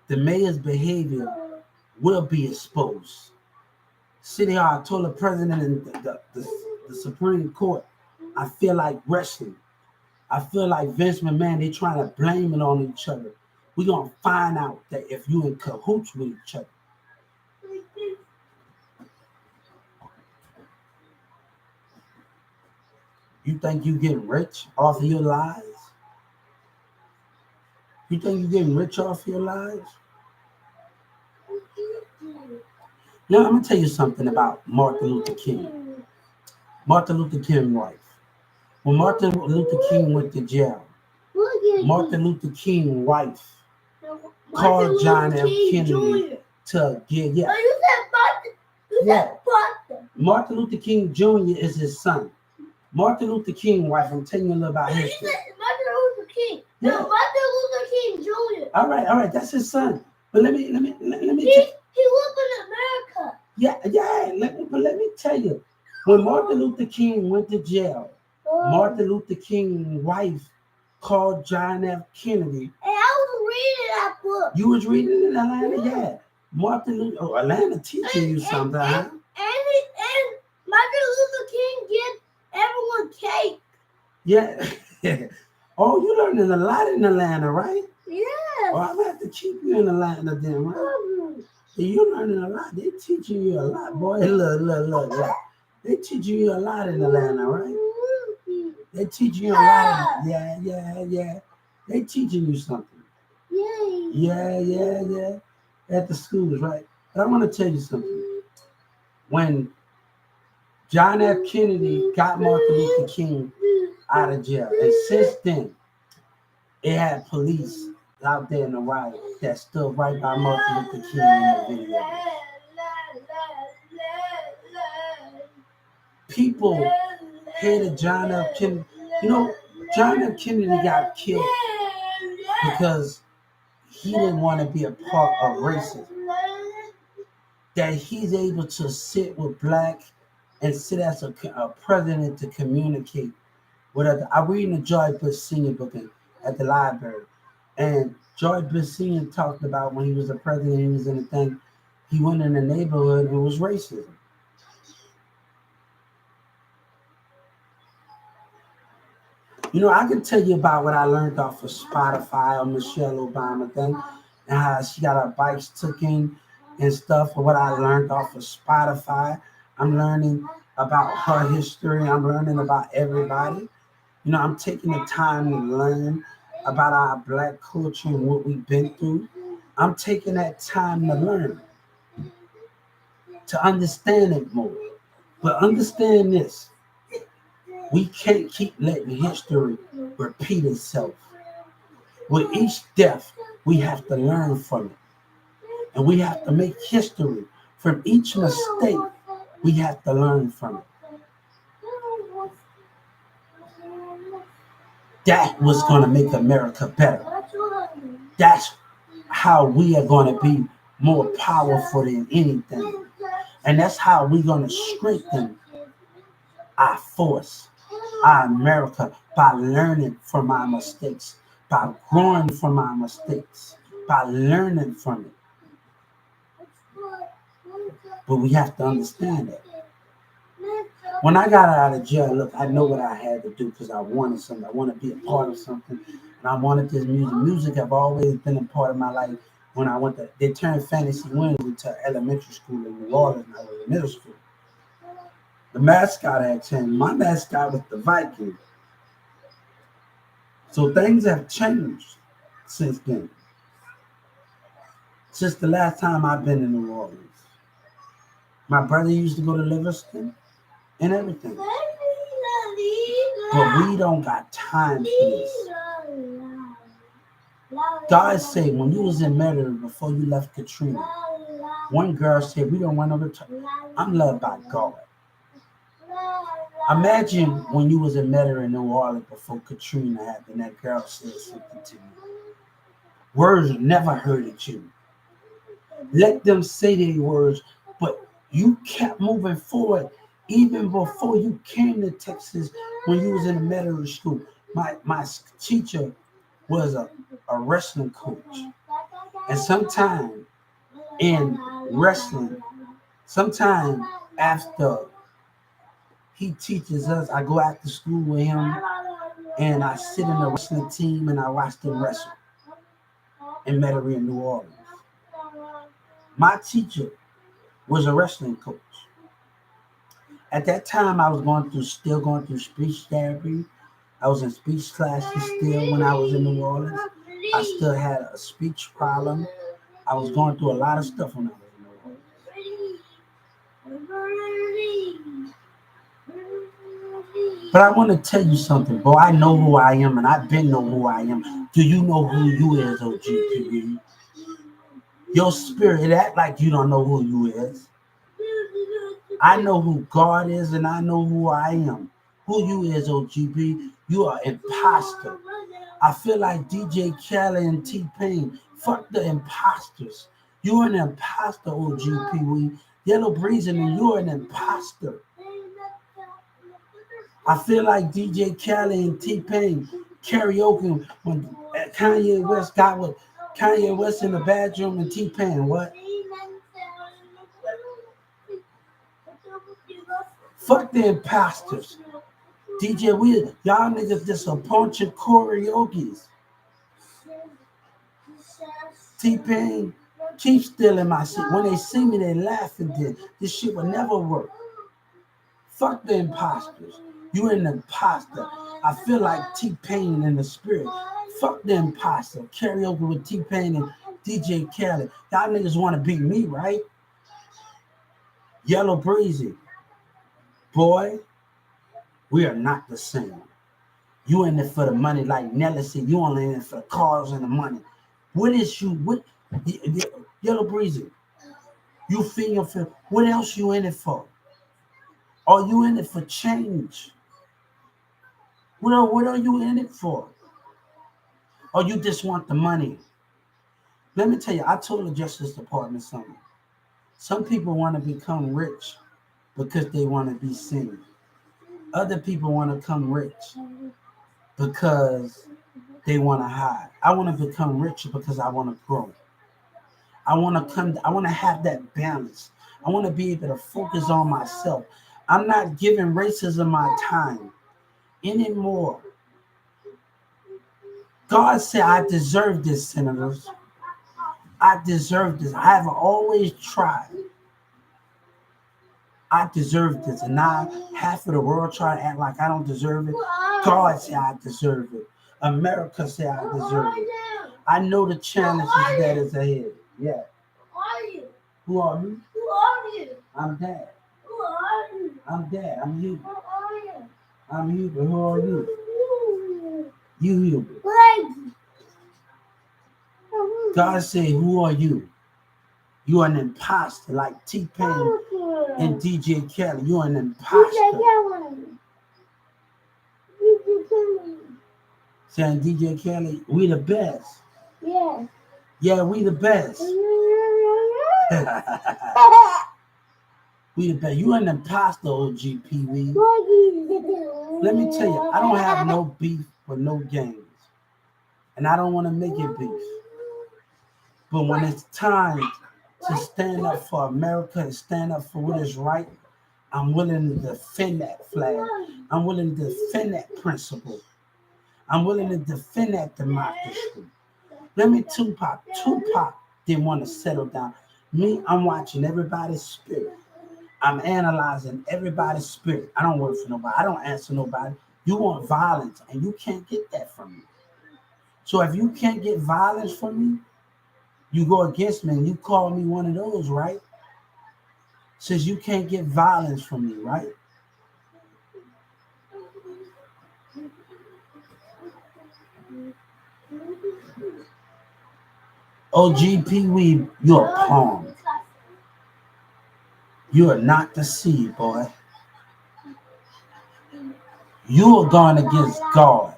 The mayor's behavior will be exposed. City Hall, I told the president and the Supreme Court, I feel like wrestling. I feel like Vince McMahon, they trying to blame it on each other. We're going to find out that if you in cahoots with each other. You think you getting rich off of your lies? You think you getting rich off your lies? Now, I'm going to tell you something about Martin Luther King. Martin Luther King's wife. When Martin Luther King went to jail, Martin Luther King's wife called John F. Kennedy to get, yeah. Oh, you said Martin. You said Martin. Martin Luther King Jr. is his son. Martin Luther King's wife, I'm telling you a little about You history. said Martin Luther King. Yeah. No, Martin Luther King Jr. All right, that's his son. But let me He lived in America. let me tell you. When Martin Luther King went to jail, Martin Luther King's wife called John F. Kennedy. And I was reading that book. You was reading it in Atlanta? Yeah. Martin Luther, Atlanta teaching you something, huh? And Martin Luther King gave everyone cake. Yeah. Oh, you learning a lot in Atlanta, right? Yes. Oh, I'm gonna have to keep you in Atlanta then, right? Yeah, you learning a lot. They teaching you a lot, boy. Look. They teaching you a lot in Atlanta, right? They teaching you a lot. Yeah. They teaching you something. Yeah. At the schools, right? But I want to tell you something. When John F. Kennedy got Martin Luther King out of jail, and since then, it had police out there in the riot that stood right by Martin Luther King in the video. People hated John F. Kennedy. You know, John F. Kennedy got killed because he didn't want to be a part of racism. That he's able to sit with black and sit as a president to communicate with other. I'm reading the George Bush Sr. book at the library. And George Bush Sr. talked about when he was a president, he was in a thing, he went in a neighborhood and it was racism. You know, I can tell you about what I learned off of Spotify or Michelle Obama thing, and how she got her bikes taken and stuff, or what I learned off of Spotify. I'm learning about her history. I'm learning about everybody. You know, I'm taking the time to learn about our black culture and what we've been through. I'm taking that time to learn, to understand it more. But understand this. We can't keep letting history repeat itself. With each death, we have to learn from it. And we have to make history. From each mistake, we have to learn from it. That was going to make America better. That's how we are going to be more powerful than anything. And that's how we're going to strengthen our force, our America, by learning from our mistakes, by growing from our mistakes, by learning from it. But we have to understand that. When I got out of jail, look, I know what I had to do because I wanted something. I want to be a part of something. And I wanted this music. Music have always been a part of my life. When I went to, they turned Fantasy Wednesday to elementary school in New Orleans when I was in middle school. The mascot had changed. My mascot was the Viking. So things have changed since then. Since the last time I've been in New Orleans. My brother used to go to Livingston and everything. But we don't got time for this. God said when you was in Maryland before you left Katrina, one girl said, we don't want no return. I'm loved by God. Imagine when you was in Medgar in New Orleans before Katrina happened, that girl said something to you. Words never hurted you. Let them say their words, but you kept moving forward even before you came to Texas when you was in the Medgar school. My teacher was a wrestling coach. And sometime in wrestling, sometime after he teaches us, I go after school with him and I sit in the wrestling team and I watch them wrestle in Metairie in New Orleans. My teacher was a wrestling coach. At that time, I was still going through speech therapy. I was in speech classes still when I was in New Orleans. I still had a speech problem. I was going through a lot of stuff when I was in New Orleans. But I want to tell you something, boy. I know who I am, and I've been know who I am. Do you know who you is, OGPB? Your spirit, it act like you don't know who you is. I know who God is, and I know who I am. Who you is, OGP? You are imposter. I feel like DJ Khaled and T-Pain. Fuck the imposters. You're an imposter, OGP. Yellow Breezing, and you're an imposter. I feel like DJ Khaled and T-Pain karaoke when Kanye West got with Kanye West in the bathroom and T-Pain. What? Fuck the imposters. DJ Will, y'all niggas just a bunch of karaoke's. T-Pain, keep still in my seat. When they see me, they laugh and then this shit will never work. Fuck the imposters. You an imposter. I feel like T-Pain in the spirit. Fuck the imposter. Karaoke with T-Pain and DJ Khaled. Y'all niggas want to beat me, right? Yellow Breezy. Boy, we are not the same. You in it for the money, like Nelly said. You only in it for the cars and the money. What is you? What? Yellow Breezy. You feel for what else you in it for? Are you in it for change? What are you in it for? Or you just want the money? Let me tell you, I told the Justice Department something. Some people want to become rich because they want to be seen. Other people want to become rich because they want to hide. I want to become rich because I want to grow. I want to have that balance. I want to be able to focus on myself. I'm not giving racism my time anymore. God said I deserve this, senators. I deserve this. I have always tried. I deserve this. And now half of the world try to act like I don't deserve it. God said I deserve it. America said I deserve it. I know the challenges that is ahead. Yeah. Who are you? Who are you? I'm Dad. Who are you? I'm Dad. I'm Hubert. Who are you? I'm Hubert. Who are you? You Hubert. God said, who are you? You are an imposter like T-Pain and DJ Khaled. You're an imposter. Saying DJ Khaled, we the best. Yeah. Yeah, we the best. We the best. You an imposter, OGPV. Let me tell you, I don't have no beef with no gangs. And I don't want to make it beef. But when it's time to stand up for America and stand up for what is right, I'm willing to defend that flag. I'm willing to defend that principle. I'm willing to defend that democracy. Let me Tupac didn't want to settle down. Me, I'm watching everybody's spirit. I'm analyzing everybody's spirit. I don't work for nobody. I don't answer nobody. You want violence, and you can't get that from me. So if you can't get violence from me, you go against me and you call me one of those, right? Says you can't get violence from me, right? OGP Weed, you're a pawn. You are not the seed, boy. You are going against God.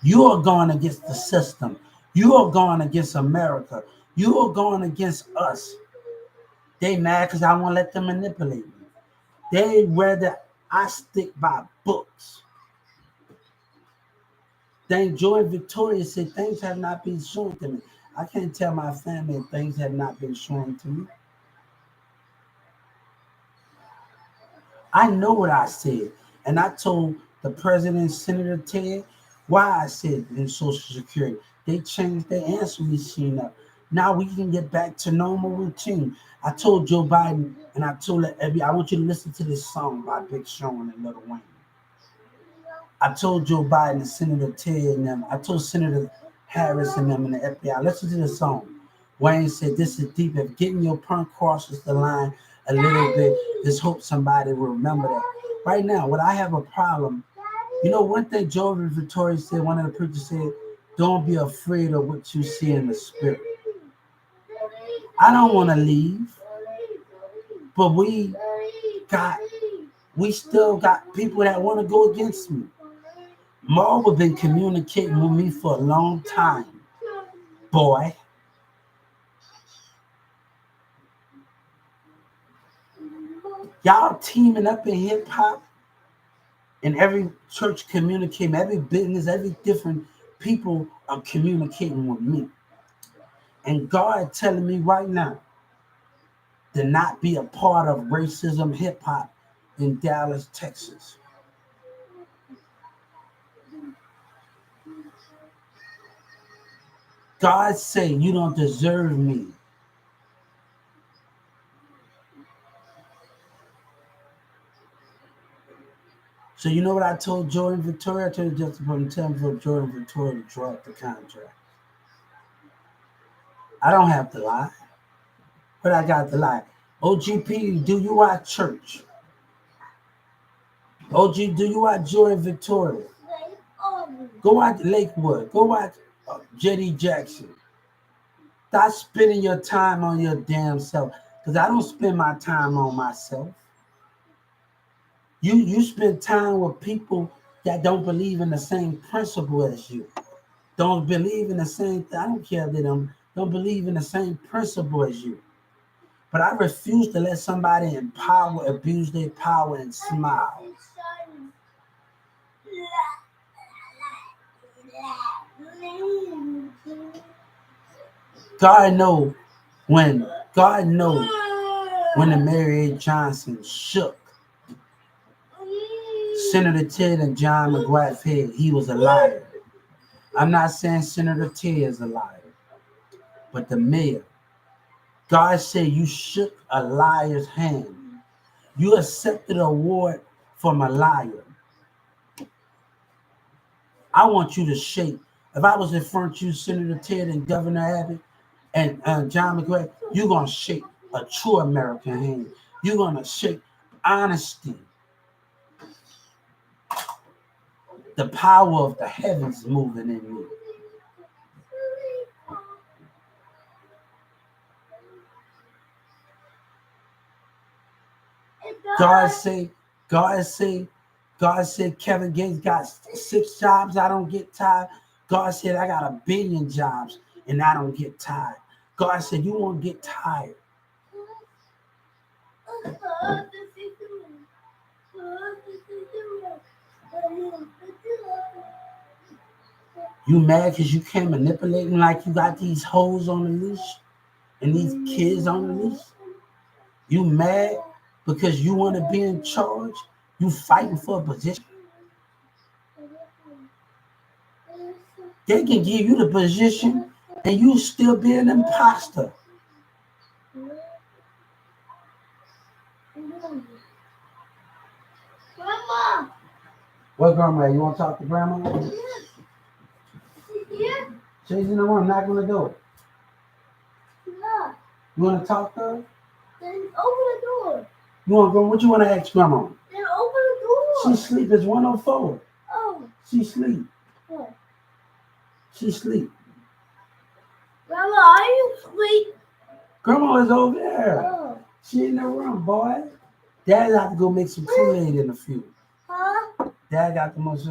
You are going against the system. You are going against America. You are going against us. They mad because I won't let them manipulate me. They rather I stick by books. Then Joy Victoria said things have not been shown to me. I can't tell my family things have not been shown to me. I know what I said. And I told the president, Senator Ted. Why I said in Social Security, they changed their answer machine up. Now we can get back to normal routine. I told Joe Biden and I told every I want you to listen to this song by Big Sean and Lil Wayne. I told Joe Biden and Senator Ted and them, I told Senator Harris and them in the FBI, listen to this song. Wayne said, this is deep. If getting your punk crosses the line a little bit, just hope somebody will remember that. Right now, when I have a problem, you know, one thing Jordan Victoria said, one of the preachers said, don't be afraid of what you see in the spirit. I don't want to leave, but we still got people that want to go against me. Marvel been communicating with me for a long time, boy. Y'all teaming up in hip hop, and every church communicating, every business, every different people are communicating with me. And God telling me right now to not be a part of racism hip hop in Dallas, Texas. God say you don't deserve me. So you know what I told Jordan Victoria? I told Justin from time for Jordan Victoria to drop the contract. I don't have to lie, but I got to lie. OGP, do you watch church? OG, do you watch Jordan Victoria? Go watch Lakewood. Go watch Jetty Jackson. Stop spending your time on your damn self. Because I don't spend my time on myself. You spend time with people that don't believe in the same principle as you. Don't believe in the same thing. I don't care if they don't believe in the same principle as you. But I refuse to let somebody in power abuse their power and smile. God know when God know when the Mary A. Johnson shook Senator Ted and John McGrath's head, he was a liar. I'm not saying Senator Ted is a liar, but the mayor. God said you shook a liar's hand. You accepted an award from a liar. I want you to shake. If I was in front of you, Senator Ted and Governor Abbott and John McGrath, you're going to shake a true American hand. You're going to shake honesty. The power of the heavens moving in me. God say, God say, God said Kevin Gates got 6 jobs. I don't get tired. God said I got 1 billion jobs and I don't get tired. God said you won't get tired. You mad because you can't manipulate them like you got these hoes on the leash and these kids on the leash? You mad because you want to be in charge? You fighting for a position? They can give you the position and you still be an imposter. Grandma. What grandma? You want to talk to grandma? Yes. Yeah. She's in the room. Knock on the door. Yeah. You want to talk to her? Then open the door. You want to go? What you want to ask grandma? Then open the door. She sleep. It's 1:04. Oh. She sleep. What? She sleep. Grandma, are you asleep? Grandma is over there. Oh. She in the room, boy. Dad got to go make some Kool-Aid in a few. Huh? Dad got the most.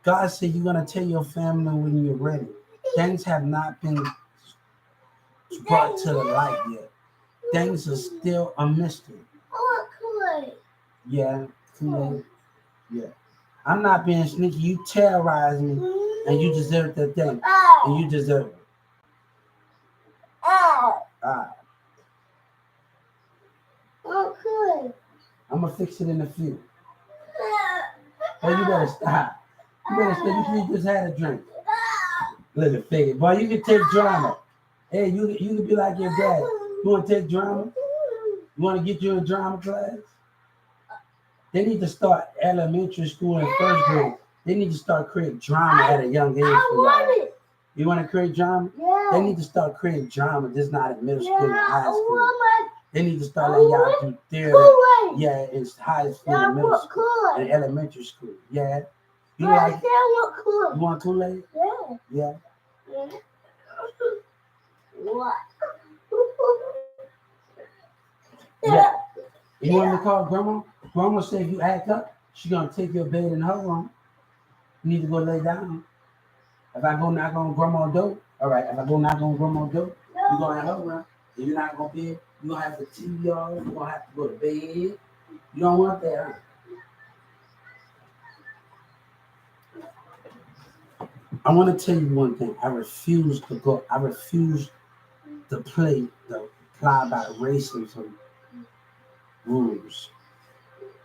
God said you're going to tell your family when you're ready. Things have not been brought to the light yet. Things are still a mystery. I want Kool-Aid. Yeah, Kool-Aid. Yeah. I'm not being sneaky. You terrorize me, and you deserve that thing. And you deserve it. Okay. I'm gonna fix it in a few. Oh, you better stop. You better stop. You just had a drink. Look at figure. Boy, you can take drama. Hey, you can be like your dad. You want to take drama? You want to get you in drama class? They need to start elementary school and first grade. They need to start creating drama at a young age. I want it. You want to create drama? Yeah. They need to start creating drama, just not in middle school and high school. I They need to start letting y'all do theater. Kool-Aid. Yeah, in high school Yeah, I and middle want school Kool-Aid. and elementary school. Yeah. You I like? said I want Kool-Aid. You want Kool-Aid? Yeah. Yeah. What? Yeah. You want me to call grandma? Grandma said if you act up, she gonna take your bed in her room. You need to go lay down. If I go knock on grandma's door, all right. If I go knock on grandma's door, you go in her room. And you're not gonna be. You gonna have the TV on. You gonna have to go to bed. You don't want that. Huh? I want to tell you one thing. I refuse to go. I refuse to play the apply by racism rules.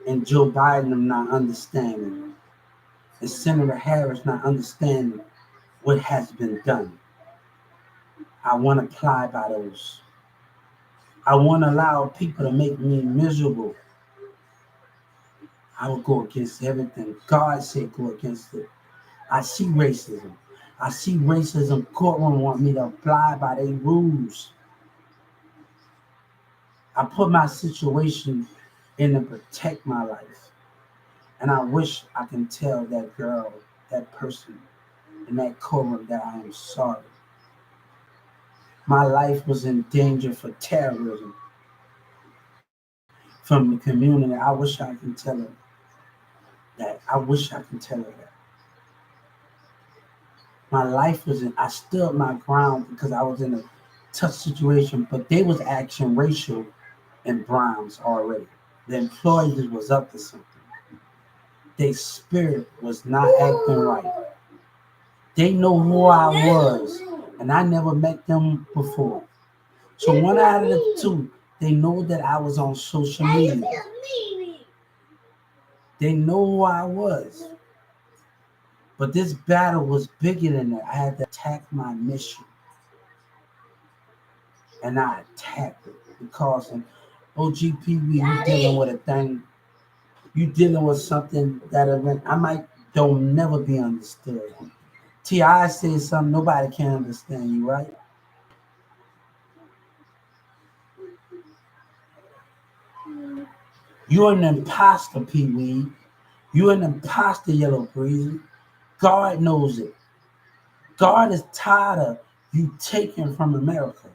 And Joe Biden them not understanding. And Senator Harris not understanding what has been done. I want to apply by those. I want to allow people to make me miserable. I will go against everything. God said go against it. I see racism. I see racism. Courtroom want me to apply by their rules. I put my situation in to protect my life. And I wish I can tell that girl, that person in that courtroom that I am sorry. My life was in danger for terrorism from the community. I wish I can tell her that. I wish I can tell her that. My life was in, I stood my ground because I was in a tough situation, but they was acting racial in Browns already. The employees was up to something. Their spirit was not acting right. They know who I was, and I never met them before. So one out of the two, they know that I was on social media. They know who I was. But this battle was bigger than that. I had to attack my mission. And I attacked it because in OGPV, you dealing with a thing. You dealing with something that I might don't never be understood. T.I. says something nobody can understand you, right? You're an imposter, Pee Wee. You're an imposter, Yellow Breezy. God knows it. God is tired of you taking from America.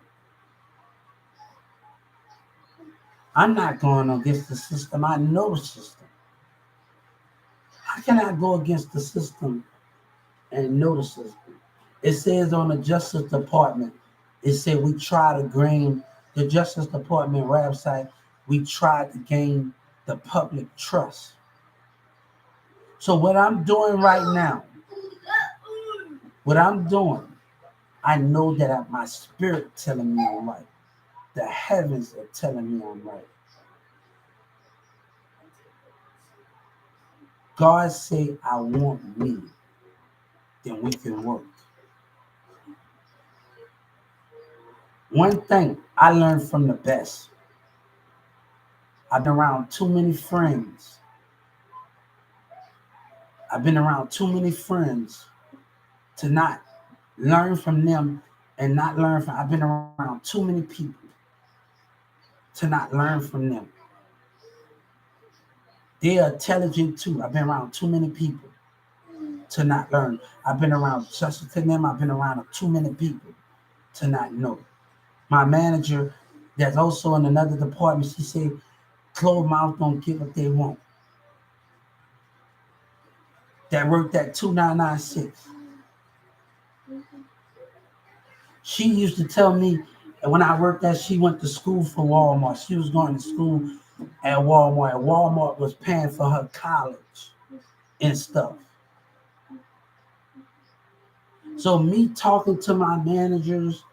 I'm not going against the system. I know the system. How can I go against the system and know the system? It says on the Justice Department, it said we try to gain the Justice Department website. We tried to gain the public trust. So what I'm doing right now, I know that my spirit telling me I'm right. The heavens are telling me I'm right. God say, I want me, then we can work. One thing I learned from the best, I've been around too many friends. To not learn from them and not learn from, I've been around too many people to not learn from them. They are intelligent too. I've been around too many people to not learn. I've been around just to them. I've been around too many people to not know. My manager, that's also in another department, she said, closed mouth don't get what they want. That worked at 2996. She used to tell me, and when I worked there, she went to school for Walmart. She was going to school at Walmart. And Walmart was paying for her college and stuff. So me talking to my managers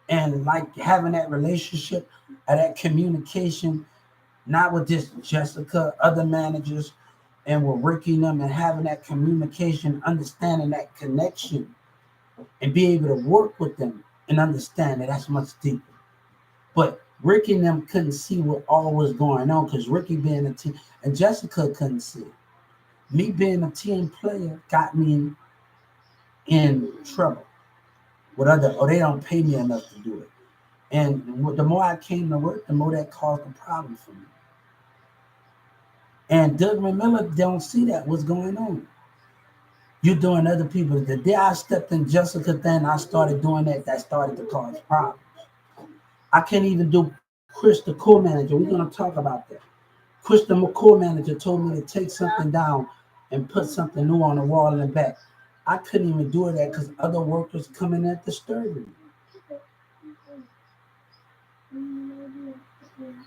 and like having that relationship and that communication, not with just Jessica, other managers, and with Ricky and them and having that communication, understanding that connection, and be able to work with them and understand that that's much deeper. But Ricky and them couldn't see what all was going on because Ricky being a team and Jessica couldn't see it. Me being a team player got me in trouble with other, or they don't pay me enough to do it. And the more I came to work, the more that caused a problem for me. And Doug Miller don't see that what's going on. You doing other people. The day I stepped in Jessica thing, I started doing that. That started to cause problems. I can't even do Chris, the core manager. We're gonna talk about that. Chris, the core manager, told me to take something down and put something new on the wall in the back. I couldn't even do that because other workers coming at disturbing me.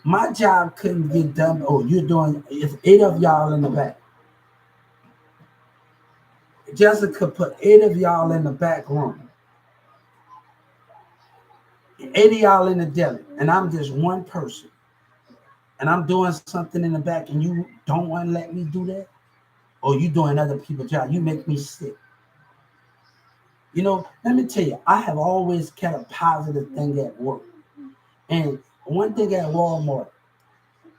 My job couldn't get done. Oh, you're doing. It's 8 of y'all in the back. Jessica put 8 of y'all in the back room. 8 of y'all in the deli, and I'm just one person. And I'm doing something in the back, and you don't want to let me do that? Or you doing other people's job? You make me sick. Let me tell you, I have always kept a positive thing at work. And one thing at Walmart,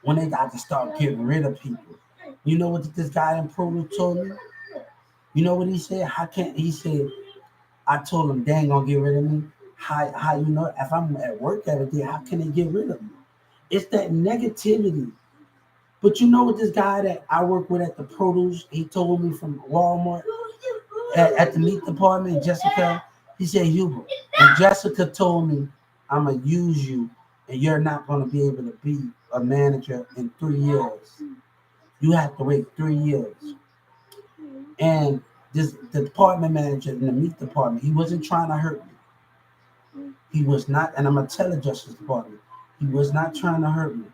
when they got to start getting rid of people, you know what this guy in Peru told me? You know what he said? How can't he said, I told him they ain't gonna get rid of me. How you know if I'm at work every day, how can they get rid of me? It's that negativity. But you know what this guy that I work with at the produce, he told me from Walmart at the meat department, Jessica, he said, Hubert, and Jessica told me, I'm going to use you and you're not going to be able to be a manager in 3 years. You have to wait 3 years. And the department manager in the meat department, he wasn't trying to hurt me. He was not, and I'm going to tell the Justice Department, he was not trying to hurt me.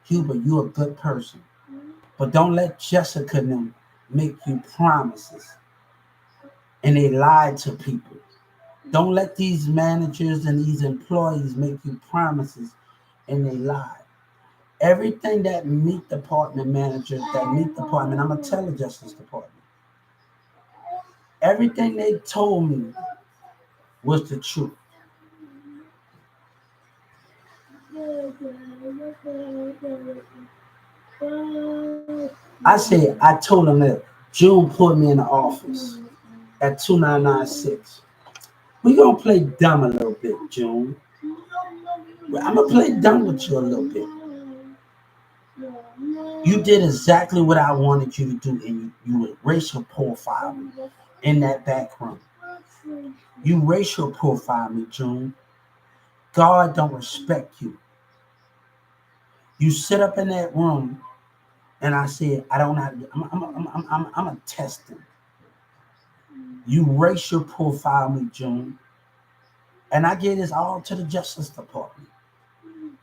Hubert, you're a good person. But don't let Jessica and them make you promises. And they lie to people. Don't let these managers and these employees make you promises and they lie. Everything that meat department manager, that meat department, I'm going to tell the Justice Department. Everything they told me was the truth. I told them that June put me in the office at 2996. We're going to play dumb a little bit, June. I'm going to play dumb with you a little bit. You did exactly what I wanted you to do, and you racial profile me in that back room. You racial profile me, June. God don't respect you. You sit up in that room, and I said, I don't have. I'm a testing. You racial profile me, June, and I gave this all to the Justice Department.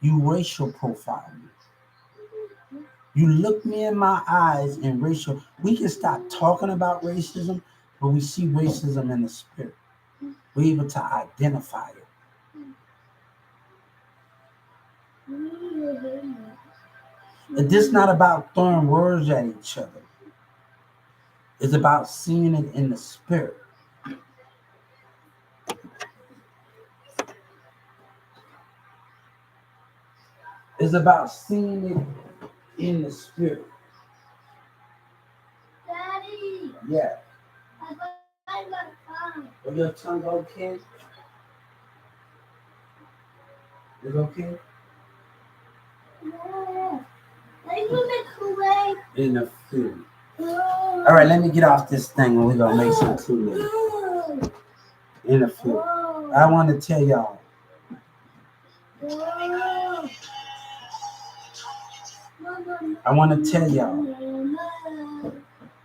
You racial profile me. You look me in my eyes and racial. We can stop talking about racism, but we see racism in the spirit. We're able to identify it. And this is not about throwing words at each other. It's about seeing it in the spirit. It's about seeing it in the spirit. Daddy. Yeah. I find my tongue. Are your tongue okay? Is it okay? Yeah. Let me make Kool-Aid. In the food. All right, let me get off this thing and we're going to make some Kool-Aid. In the food. I want to tell y'all. I want to tell y'all.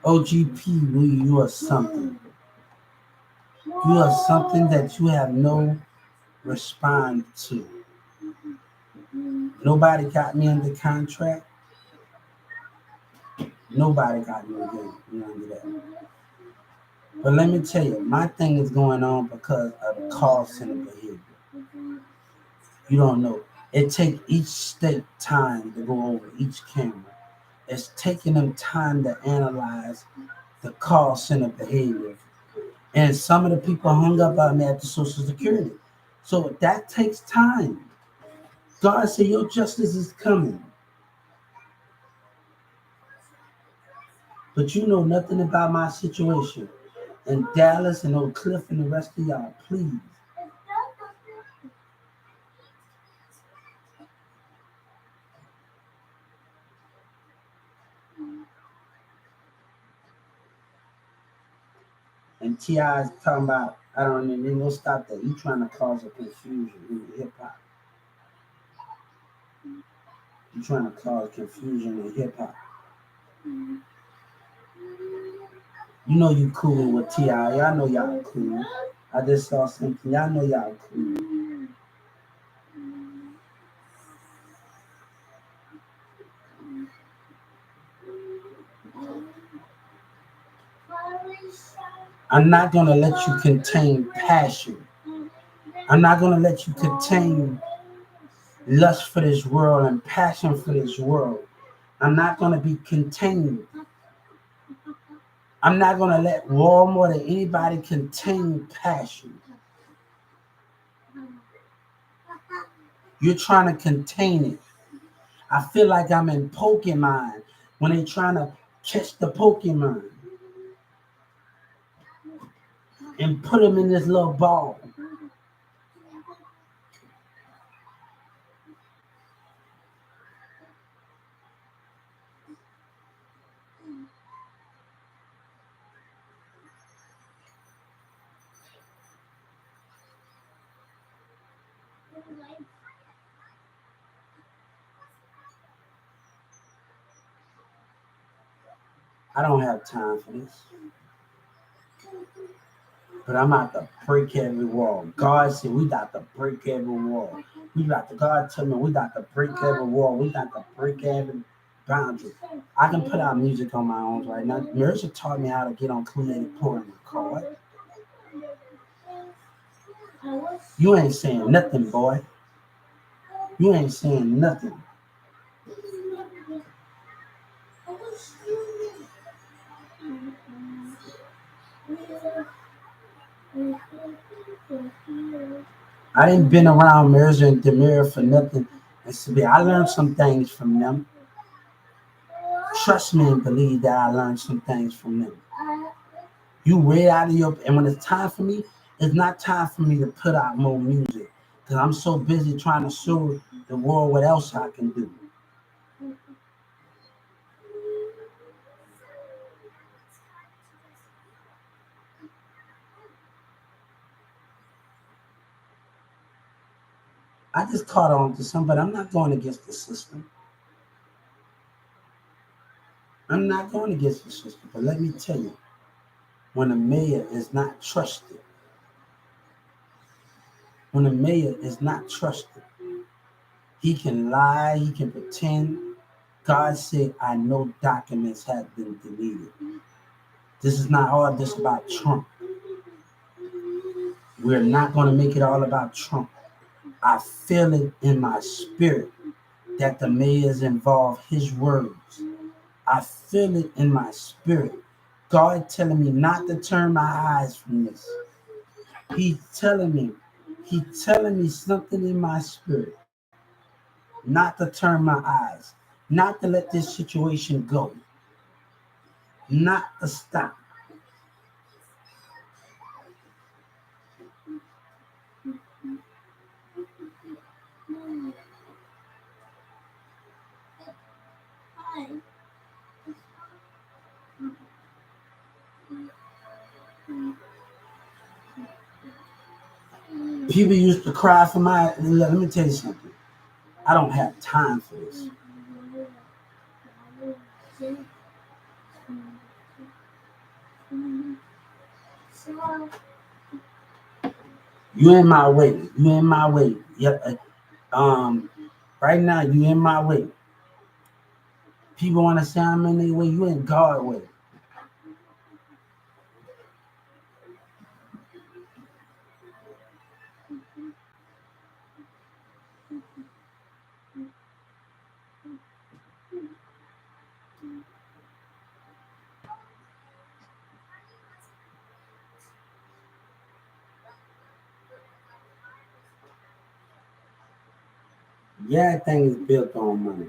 OGP, you are something. You are something that you have no response to. Nobody got me under contract. Nobody got me under that. But let me tell you, my thing is going on because of the call center behavior. You don't know. It takes each state time to go over each camera. It's taking them time to analyze the call center behavior. And some of the people hung up on me at the Social Security. So that takes time. God said, your justice is coming. But you know nothing about my situation. And Dallas and Oak Cliff and the rest of y'all, please. And T.I. is talking about, I don't know, they gonna stop that. You trying to cause a confusion in hip hop. You trying to cause confusion in hip hop. You know you cool with T.I. Y'all know y'all cool. I just saw something. Y'all know y'all cool. I'm not gonna let you contain passion. I'm not gonna let you contain lust for this world and passion for this world. I'm not gonna be contained. I'm not gonna let Walmart or anybody contain passion. You're trying to contain it. I feel like I'm in Pokemon when they trying to catch the Pokemon and put them in this little ball. I don't have time for this. But I'm out to break every wall. God said we got to break every wall. We got to, God told me we got to break every wall. We got to break every boundary. I can put out music on my own right now. Marisha taught me how to get on Creative Pro and record. You ain't saying nothing, boy. You ain't saying nothing. I didn't been around Marisha and Demira for nothing. I learned some things from them. Trust me and believe that I learned some things from them. You way out of your, and when it's time for me, it's not time for me to put out more music because I'm so busy trying to show the world what else I can do. I just caught on to somebody. I'm not going against the system. I'm not going against the system. But let me tell you, when a mayor is not trusted, when a mayor is not trusted, he can lie, he can pretend. God said, I know documents have been deleted. This is not all this about Trump. We're not going to make it all about Trump. I feel it in my spirit that the mayor's involved his words. I feel it in my spirit. God telling me not to turn my eyes from this. He's telling me something in my spirit. Not to turn my eyes, not to let this situation go, not to stop. People used to cry for my, let me tell you something. I don't have time for this. You in my way. You in my way. Yeah, right now you in my way. People want to say I'm in their way. You in God way. Yeah, thing is built on money.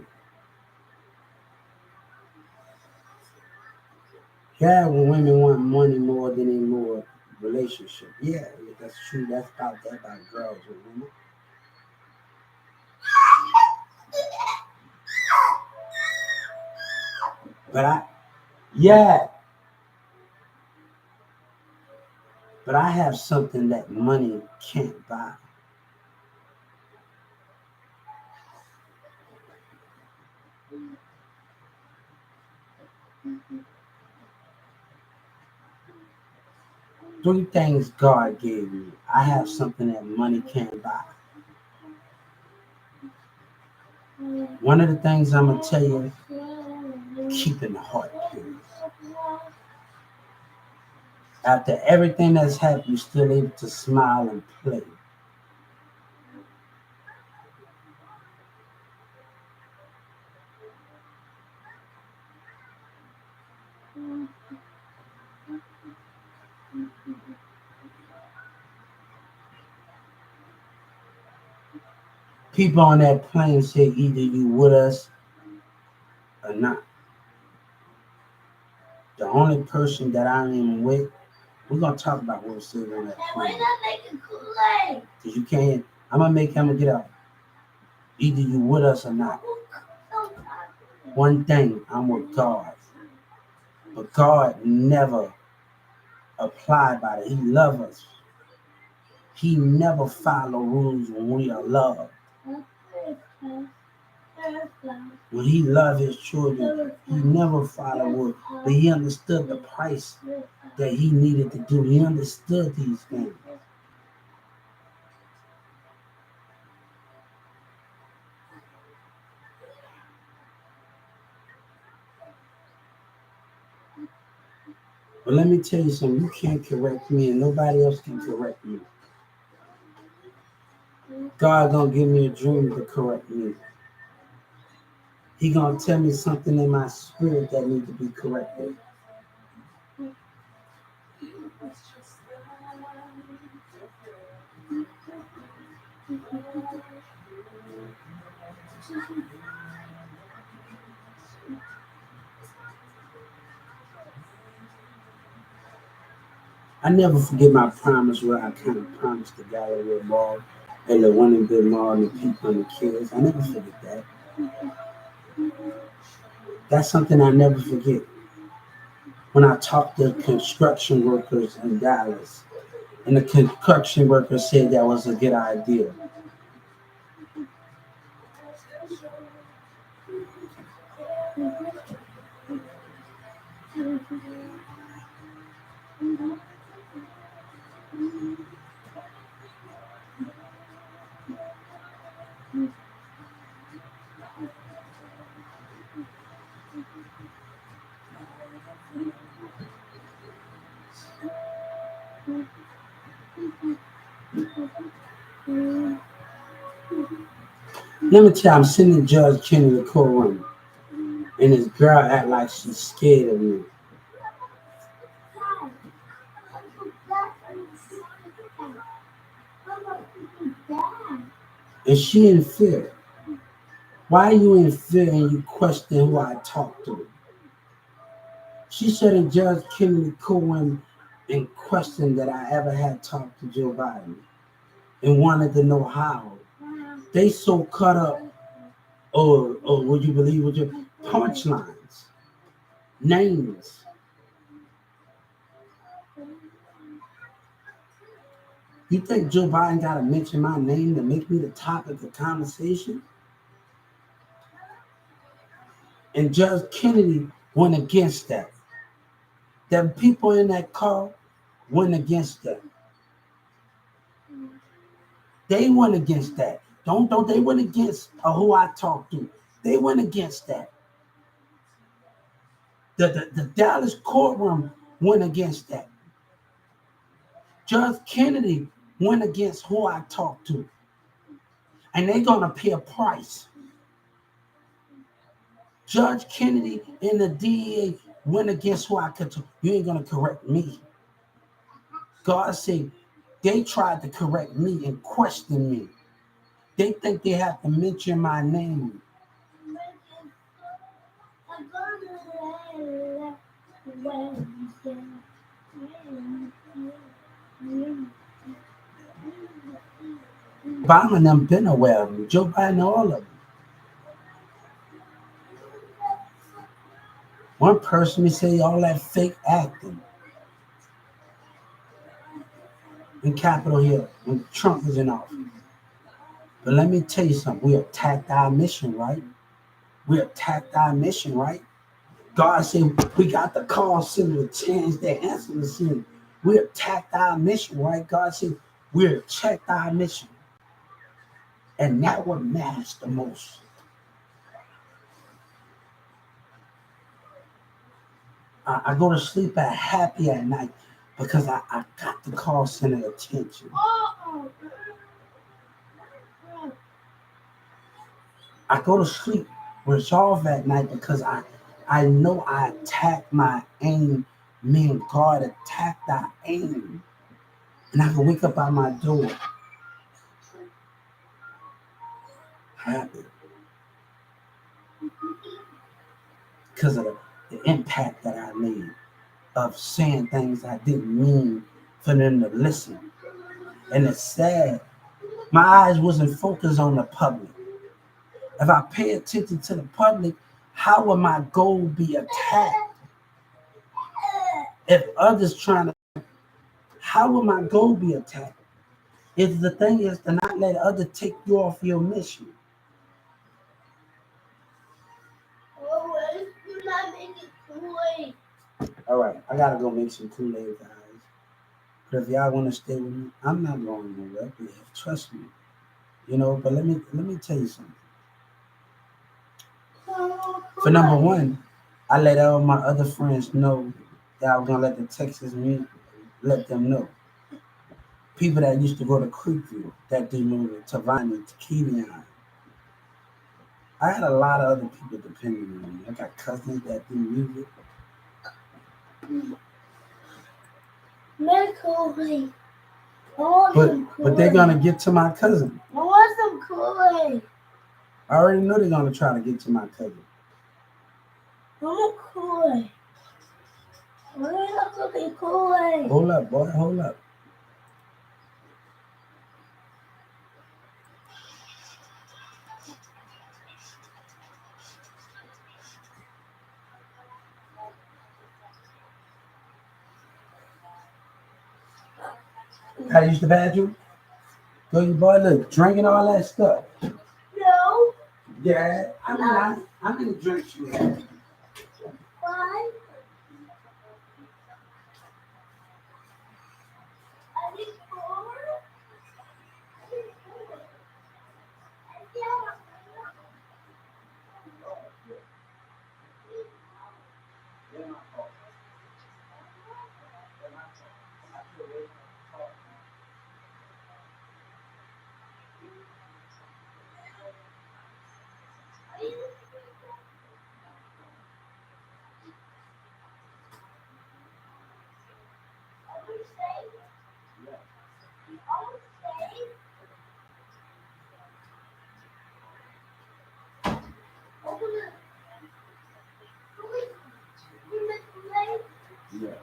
Yeah, when women want money more than any more relationship. Yeah, that's true. That's about girls with women. But yeah, but I have something that money can't buy. Three things God gave me. I have something that money can't buy. One of the things I'm gonna tell you, keeping the heart pure. After everything that's happened, you're still able to smile and play. People on that plane say either you with us or not. The only person that I am with, we're gonna talk about what was said on that Why plane. not making Kool-Aid? Cause you can't. I'm gonna get out. Either you with us or not. One thing, I'm with God, but God never applied by it. He loves us. He never follow rules when we are loved. When he loved his children, he never followed rules, but he understood the price that he needed to do. He understood these things. But let me tell you something, you can't correct me and nobody else can correct me. God gonna give me a dream to correct me. He gonna tell me something in my spirit that needs to be corrected. I never forget my promise where I kind of promised the guy that was involved and the one in good mall and the people and the kids. I never forget that. That's something I never forget. When I talked to construction workers in Dallas, and the construction workers said that was a good idea. Let me tell you, I'm sitting in Judge Kennedy courtroom, and this girl act like she's scared of me. And she in fear. Why are you in fear and you question who I talk to? She said in Judge Kennedy courtroom and questioned that I ever had talked to Joe Biden and wanted to know how. They so caught up, or would you believe with your punchlines, names. You think Joe Biden got to mention my name to make me the topic of conversation? And Judge Kennedy went against that. The people in that car went against that. They went against that. Don't they went against who I talked to. They went against that. The Dallas courtroom went against that. Judge Kennedy went against who I talked to. And they're gonna pay a price. Judge Kennedy and the DEA went against who I could talk. You ain't gonna correct me. God said they tried to correct me and question me. They think they have to mention my name. Obama and them been aware of me. Joe Biden, all of them. One person may say all that fake acting in Capitol Hill when Trump was in office. But let me tell you something. We attacked our mission, right? We attacked our mission, right? God said we got the call center to change their answer machine. We attacked our mission, right? God said we attacked our mission. And that what matters the most. I go to sleep happy at night because I got the call center attention. I go to sleep resolved at night because I know I attacked my aim. Me and God attacked our aim. And I can wake up out my door happy because of the impact that I made of saying things I didn't mean for them to listen. And it's sad. My eyes wasn't focused on the public. If I pay attention to the public, how will my goal be attacked? If others trying to, how will my goal be attacked? If the thing is to not let others take you off your mission. All right, I gotta go make some Kool-Aid, guys. But if y'all want to stay with me, I'm not going nowhere. Trust me. But let me tell you something. For number one, I let all my other friends know that I was gonna let the Texas music let them know. People that used to go to Creekview, that do music, Tavani, Takedian. I had a lot of other people depending on me. I got cousins that do music. But they're gonna get to my cousin. I want some Kool-Aid. I already know they're gonna try to get to my cousin. I want Kool-Aid. Why are you not cooking Kool-Aid? Hold up, boy, hold up. How you use the bathroom? Go, you boy, look, drinking all that stuff. No. Yeah, I'm gonna drink you. Why? I need more. Yeah.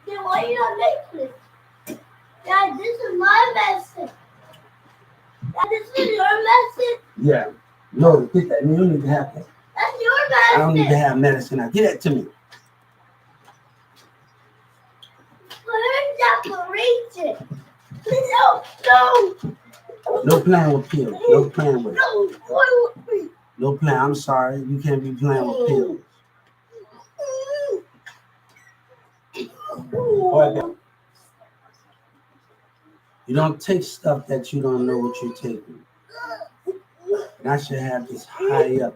Then why you not making it? Dad, this is my medicine. Dad, this is your medicine. Yeah. No, get that. You don't need to have that. That's your medicine. I don't need to have medicine now. Get that to me. Where's that No. No playing with pills. No playing with it. No, what with me? No playing. I'm sorry. You can't be playing with pills. You don't take stuff that you don't know what you're taking. And I should have this high up